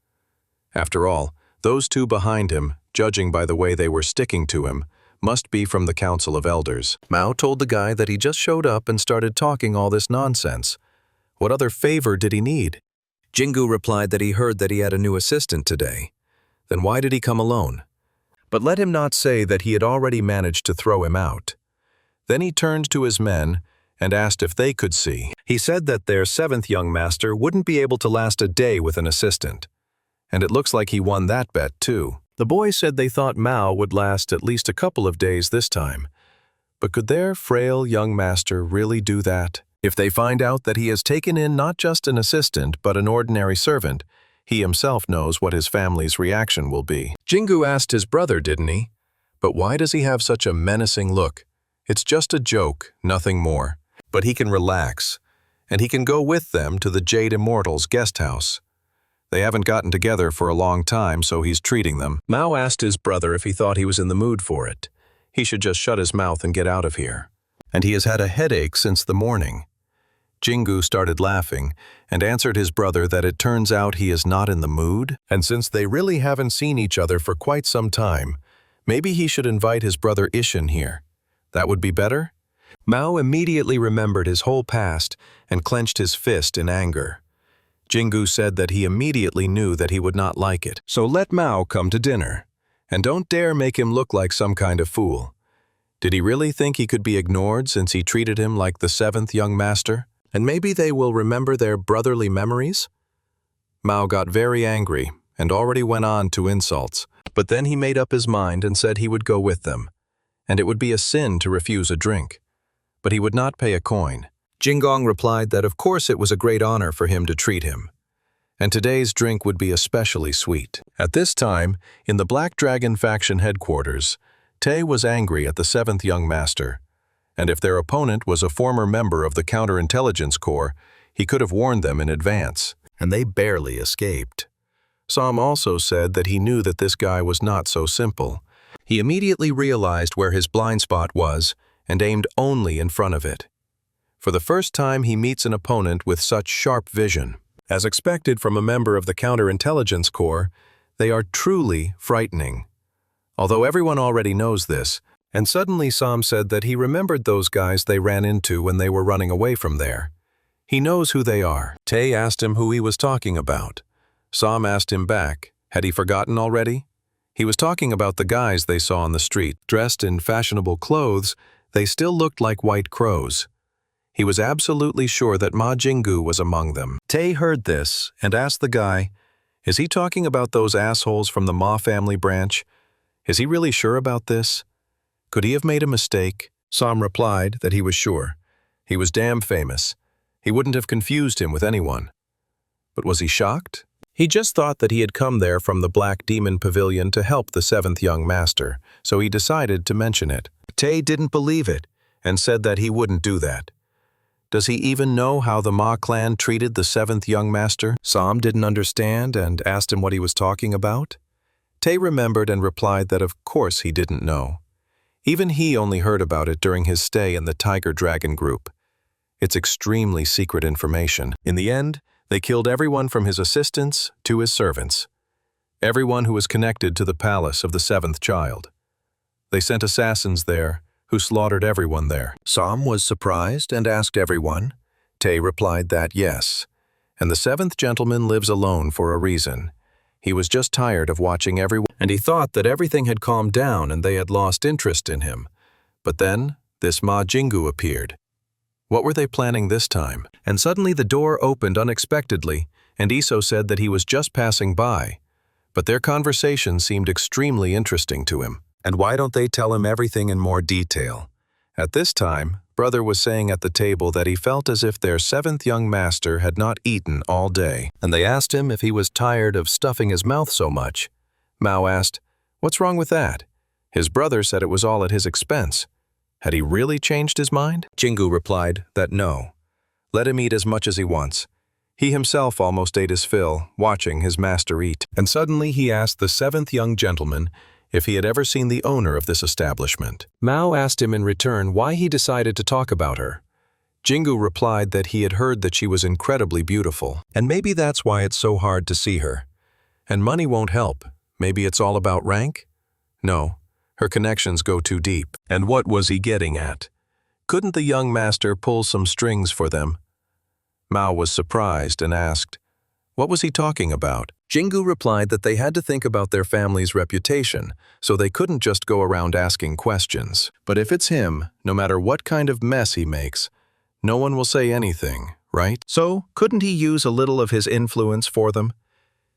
After all, those two behind him, judging by the way they were sticking to him, must be from the Council of Elders. Mao told the guy that he just showed up and started talking all this nonsense. What other favor did he need? Jingu replied that he heard that he had a new assistant today. Then why did he come alone? But let him not say that he had already managed to throw him out. Then he turned to his men and asked if they could see. He said that their seventh young master wouldn't be able to last a day with an assistant. And it looks like he won that bet too. The boys said they thought Mao would last at least a couple of days this time. But could their frail young master really do that? If they find out that he has taken in not just an assistant but an ordinary servant, he himself knows what his family's reaction will be. Jingu asked his brother, didn't he? But why does he have such a menacing look? It's just a joke, nothing more. But he can relax, and he can go with them to the Jade Immortals' guest house. They haven't gotten together for a long time, so he's treating them. Mao asked his brother if he thought he was in the mood for it. He should just shut his mouth and get out of here. And he has had a headache since the morning. Jingu started laughing and answered his brother that it turns out he is not in the mood, and since they really haven't seen each other for quite some time, maybe he should invite his brother Ishin here. That would be better? Mao immediately remembered his whole past and clenched his fist in anger. Jingu said that he immediately knew that he would not like it. So let Mao come to dinner, and don't dare make him look like some kind of fool. Did he really think he could be ignored since he treated him like the seventh young master? And maybe they will remember their brotherly memories? Mao got very angry and already went on to insults, but then he made up his mind and said he would go with them, and it would be a sin to refuse a drink. But he would not pay a coin. Jingong replied that of course it was a great honor for him to treat him, and today's drink would be especially sweet. At this time, in the Black Dragon faction headquarters, Tay was angry at the seventh young master, and if their opponent was a former member of the Counterintelligence Corps, he could have warned them in advance, and they barely escaped. Sam also said that he knew that this guy was not so simple. He immediately realized where his blind spot was and aimed only in front of it. For the first time, he meets an opponent with such sharp vision. As expected from a member of the Counterintelligence Corps, they are truly frightening. Although everyone already knows this, and suddenly Sam said that he remembered those guys they ran into when they were running away from there. He knows who they are. Tae asked him who he was talking about. Sam asked him back, had he forgotten already? He was talking about the guys they saw on the street. Dressed in fashionable clothes, they still looked like white crows. He was absolutely sure that Ma Jingu was among them. Tae heard this and asked the guy, is he talking about those assholes from the Ma family branch? Is he really sure about this? Could he have made a mistake? Sam replied that he was sure. He was damn famous. He wouldn't have confused him with anyone. But was he shocked? He just thought that he had come there from the Black Demon Pavilion to help the seventh young master, so he decided to mention it. Tae didn't believe it and said that he wouldn't do that. Does he even know how the Ma clan treated the seventh young master? Sam didn't understand and asked him what he was talking about. Tae remembered and replied that of course he didn't know. Even he only heard about it during his stay in the Tiger Dragon group. It's extremely secret information. In the end, they killed everyone from his assistants to his servants. Everyone who was connected to the palace of the seventh child. They sent assassins there, who slaughtered everyone there. Sam was surprised and asked everyone. Tae replied that yes. And the seventh gentleman lives alone for a reason. He was just tired of watching everyone, and he thought that everything had calmed down and they had lost interest in him. But then, this Ma Jingu appeared. What were they planning this time? And suddenly the door opened unexpectedly, and Iso said that he was just passing by. But their conversation seemed extremely interesting to him. And why don't they tell him everything in more detail? At this time, Brother was saying at the table that he felt as if their seventh young master had not eaten all day. And they asked him if he was tired of stuffing his mouth so much. Mao asked, "What's wrong with that?" His brother said it was all at his expense. Had he really changed his mind? Jingu replied that no. Let him eat as much as he wants. He himself almost ate his fill, watching his master eat. And suddenly he asked the seventh young gentleman if he had ever seen the owner of this establishment. Mao asked him in return why he decided to talk about her. Jingu replied that he had heard that she was incredibly beautiful, and maybe that's why it's so hard to see her. And money won't help. Maybe it's all about rank? No. Her connections go too deep. And what was he getting at? Couldn't the young master pull some strings for them? Mao was surprised and asked, what was he talking about? Jingu replied that they had to think about their family's reputation, so they couldn't just go around asking questions. But if it's him, no matter what kind of mess he makes, no one will say anything, right? So, couldn't he use a little of his influence for them?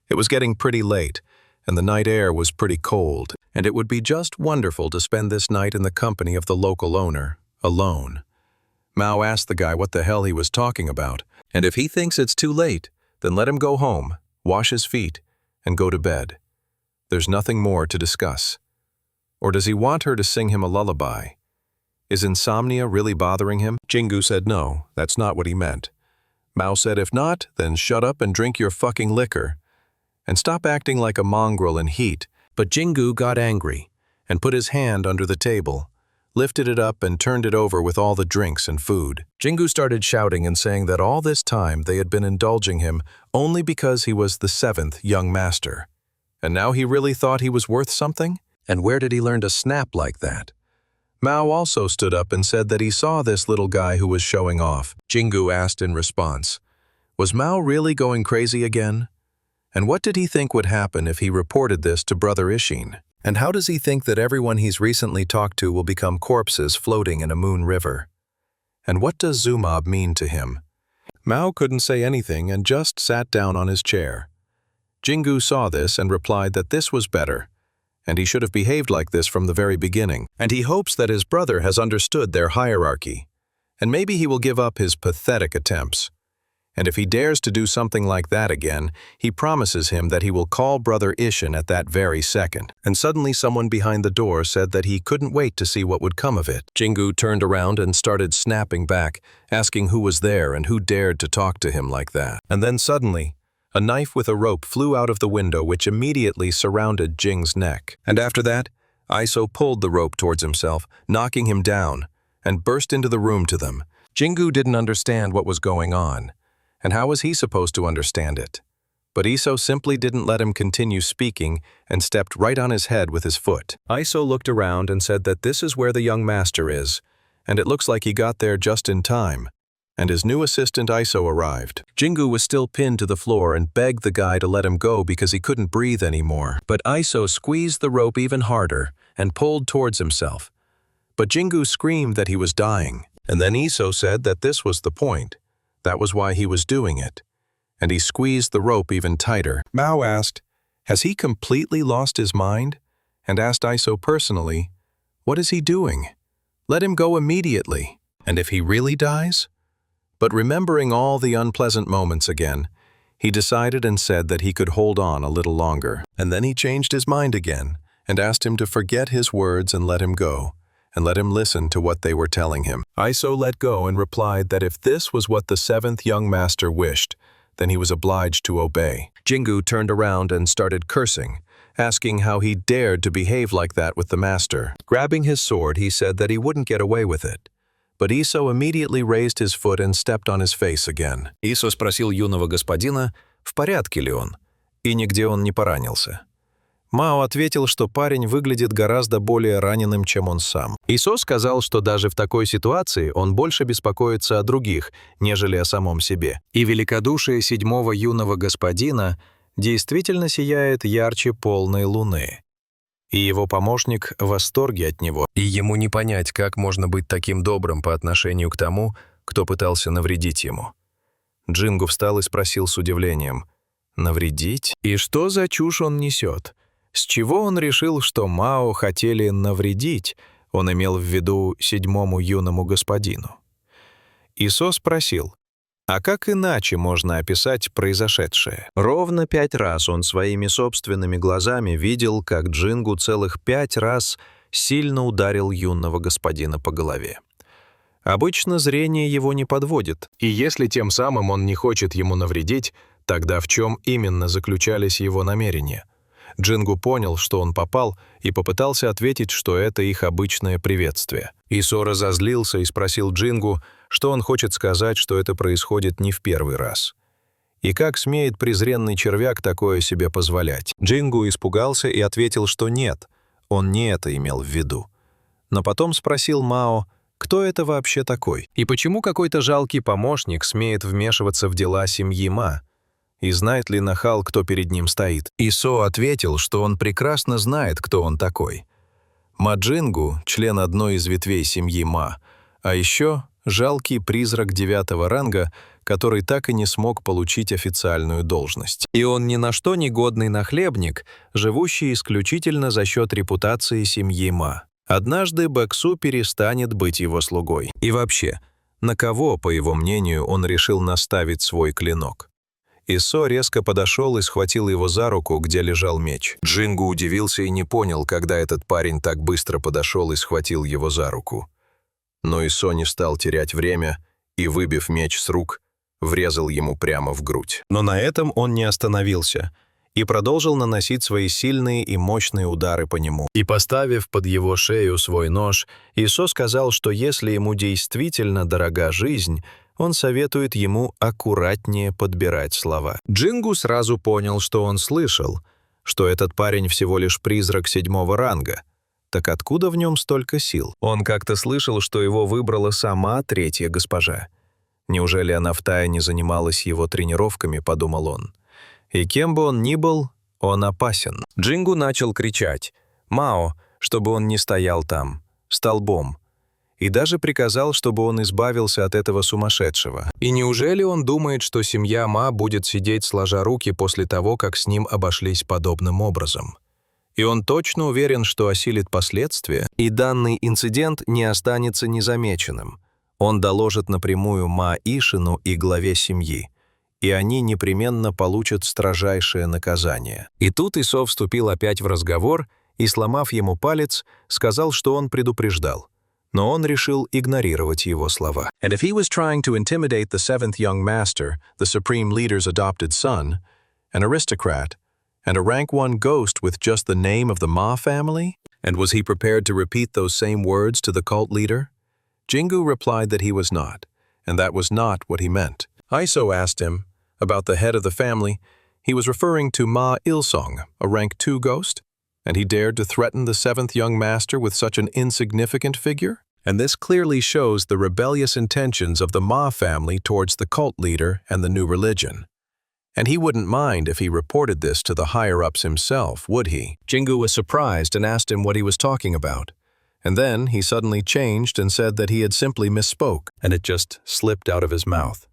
It was getting pretty late, and the night air was pretty cold, and it would be just wonderful to spend this night in the company of the local owner, alone. Mao asked the guy what the hell he was talking about, and if he thinks it's too late, then let him go home, wash his feet, and go to bed. There's nothing more to discuss. Or does he want her to sing him a lullaby? Is insomnia really bothering him? Jingu said no, that's not what he meant. Mao said if not, then shut up and drink your fucking liquor. And stop acting like a mongrel in heat. But Jingu got angry and put his hand under the table, lifted it up and turned it over with all the drinks and food. Jingu started shouting and saying that all this time they had been indulging him only because he was the seventh young master. And now he really thought he was worth something? And where did he learn to snap like that? Mao also stood up and said that he saw this little guy who was showing off. Jingu asked in response, was Mao really going crazy again? And what did he think would happen if he reported this to Brother Ishin? And how does he think that everyone he's recently talked to will become corpses floating in a moon river? And what does Zumab mean to him? Mao couldn't say anything and just sat down on his chair. Jingu saw this and replied that this was better, and he should have behaved like this from the very beginning. And he hopes that his brother has understood their hierarchy, and maybe he will give up his pathetic attempts. And if he dares to do something like that again, he promises him that he will call Brother Ishin at that very second. And suddenly someone behind the door said that he couldn't wait to see what would come of it. Jingu turned around and started snapping back, asking who was there and who dared to talk to him like that. And then suddenly, A knife with a rope flew out of the window, which immediately surrounded Jing's neck. And after that, Iso pulled the rope towards himself, knocking him down, and burst into the room to them. Jingu didn't understand what was going on, and how was he supposed to understand it? But Iso simply didn't let him continue speaking and stepped right on his head with his foot. Iso looked around and said that this is where the young master is, and it looks like he got there just in time. And his new assistant Iso arrived. Jingu was still pinned to the floor and begged the guy to let him go because he couldn't breathe anymore. But Iso squeezed the rope even harder and pulled towards himself. But Jingu screamed that he was dying. And then Iso said that this was the point. That was why he was doing it. And he squeezed the rope even tighter. Mao asked, "Has he completely lost his mind?" And asked Iso personally, "What is he doing? Let him go immediately. And if he really dies?" But remembering all the unpleasant moments again, he decided and said that he could hold on a little longer. And then he changed his mind again and asked him to forget his words and let him go, and let him listen to what they were telling him. Iso let go and replied that if this was what the seventh young master wished, then he was obliged to obey. Jingu turned around and started cursing, asking how he dared to behave like that with the master. Grabbing his sword, he said that he wouldn't get away with it. But Iso immediately raised his foot and stepped on his face again. Исо спросил юного господина, в порядке ли он, и нигде он не поранился. Мао ответил, что парень выглядит гораздо более раненым, чем он сам. Исо сказал, что даже в такой ситуации он больше беспокоится о других, нежели о самом себе. И великодушие седьмого юного господина действительно сияет ярче полной луны. И его помощник в восторге от него. И ему не понять, как можно быть таким добрым по отношению к тому, кто пытался навредить ему. Джингу встал и спросил с удивлением: «Навредить? И что за чушь он несет? С чего он решил, что Мао хотели навредить?» Он имел в виду седьмому юному господину. Исо спросил: «А как иначе можно описать произошедшее?» Ровно 5 раз он своими собственными глазами видел, как Джингу целых 5 раз сильно ударил юного господина по голове. Обычно зрение его не подводит, и если тем самым он не хочет ему навредить, тогда в чем именно заключались его намерения? Джингу понял, что он попал, и попытался ответить, что это их обычное приветствие. Исо разозлился и спросил Джингу, что он хочет сказать, что это происходит не в первый раз. И как смеет презренный червяк такое себе позволять? Джингу испугался и ответил, что нет, он не это имел в виду. Но потом спросил Мао, кто это вообще такой? И почему какой-то жалкий помощник смеет вмешиваться в дела семьи Ма? И знает ли нахал, кто перед ним стоит? Исо ответил, что он прекрасно знает, кто он такой. Маджингу, член одной из ветвей семьи Ма, а еще жалкий призрак 9-го ранга, который так и не смог получить официальную должность. И он ни на что не годный нахлебник, живущий исключительно за счет репутации семьи Ма. Однажды Бэксу перестанет быть его слугой. И вообще, на кого, по его мнению, он решил наставить свой клинок? Исо резко подошел и схватил его за руку, где лежал меч. Джингу удивился и не понял, когда этот парень так быстро подошел и схватил его за руку. Но Исо не стал терять время и, выбив меч с рук, врезал ему прямо в грудь. Но на этом он не остановился и продолжил наносить свои сильные и мощные удары по нему. И поставив под его шею свой нож, Исо сказал, что если ему действительно дорога жизнь, он советует ему аккуратнее подбирать слова. Джингу сразу понял, что он слышал, что этот парень всего лишь призрак 7-го ранга. Так откуда в нем столько сил? Он как-то слышал, что его выбрала сама 3-я госпожа. Неужели она втайне занималась его тренировками, подумал он. И кем бы он ни был, он опасен. Джингу начал кричать «Мао», чтобы он не стоял там, столбом, и даже приказал, чтобы он избавился от этого сумасшедшего. И неужели он думает, что семья Ма будет сидеть сложа руки после того, как с ним обошлись подобным образом? И он точно уверен, что осилит последствия, и данный инцидент не останется незамеченным. Он доложит напрямую Ма Ишину и главе семьи, и они непременно получат строжайшее наказание. И тут Исо вступил опять в разговор и, сломав ему палец, сказал, что он предупреждал. Но он решил игнорировать его слова. And if he was trying to intimidate the 7th young master, the supreme leader's adopted son, an aristocrat, and a rank 1 ghost with just the name of the Ma family? And was he prepared to repeat those same words to the cult leader? Jingu replied that he was not, and that was not what he meant. Iso asked him about the head of the family. He was referring to Ma Ilsong, a rank 2 ghost, and he dared to threaten the 7th young master with such an insignificant figure? And this clearly shows the rebellious intentions of the Ma family towards the cult leader and the new religion. And he wouldn't mind if he reported this to the higher-ups himself, would he? Jingu was surprised and asked him what he was talking about. And then he suddenly changed and said that he had simply misspoke, and it just slipped out of his mouth.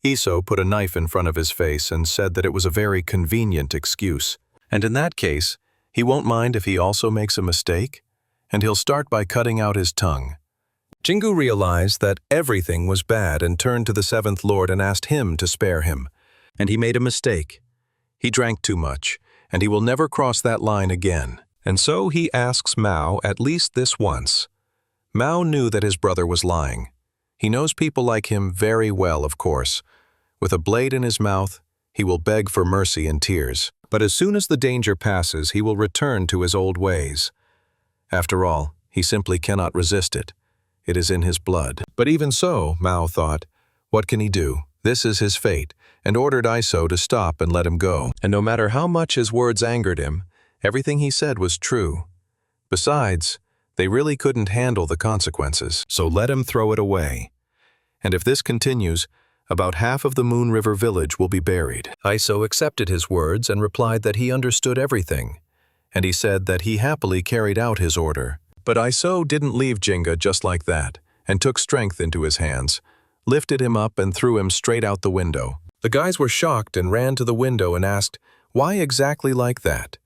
Iso put a knife in front of his face and said that it was a very convenient excuse. And in that case, he won't mind if he also makes a mistake, and he'll start by cutting out his tongue. Jingu realized that everything was bad and turned to the 7th Lord and asked him to spare him. And he made a mistake. He drank too much, and he will never cross that line again. And so he asks Mao at least this once. Mao knew that his brother was lying. He knows people like him very well, of course. With a blade in his mouth, he will beg for mercy in tears. But as soon as the danger passes, he will return to his old ways. After all, he simply cannot resist it. It is in his blood. But even so, Mao thought, what can he do? This is his fate, and ordered Iso to stop and let him go. And no matter how much his words angered him, everything he said was true. Besides, they really couldn't handle the consequences, so let him throw it away. And if this continues, about half of the Moon River village will be buried. Iso accepted his words and replied that he understood everything, and he said that he happily carried out his order. But Iso didn't leave Jinga just like that, and took strength into his hands, lifted him up and threw him straight out the window. The guys were shocked and ran to the window and asked, why exactly like that?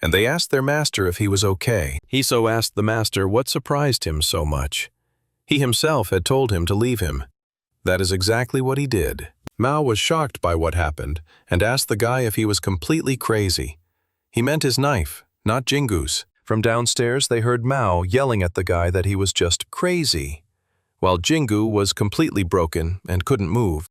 And they asked their master if he was okay. Iso asked the master what surprised him so much. He himself had told him to leave him. That is exactly what he did. Mao was shocked by what happened and asked the guy if he was completely crazy. He meant his knife, not Jingu's. From downstairs, they heard Mao yelling at the guy that he was just crazy, while Jingu was completely broken and couldn't move.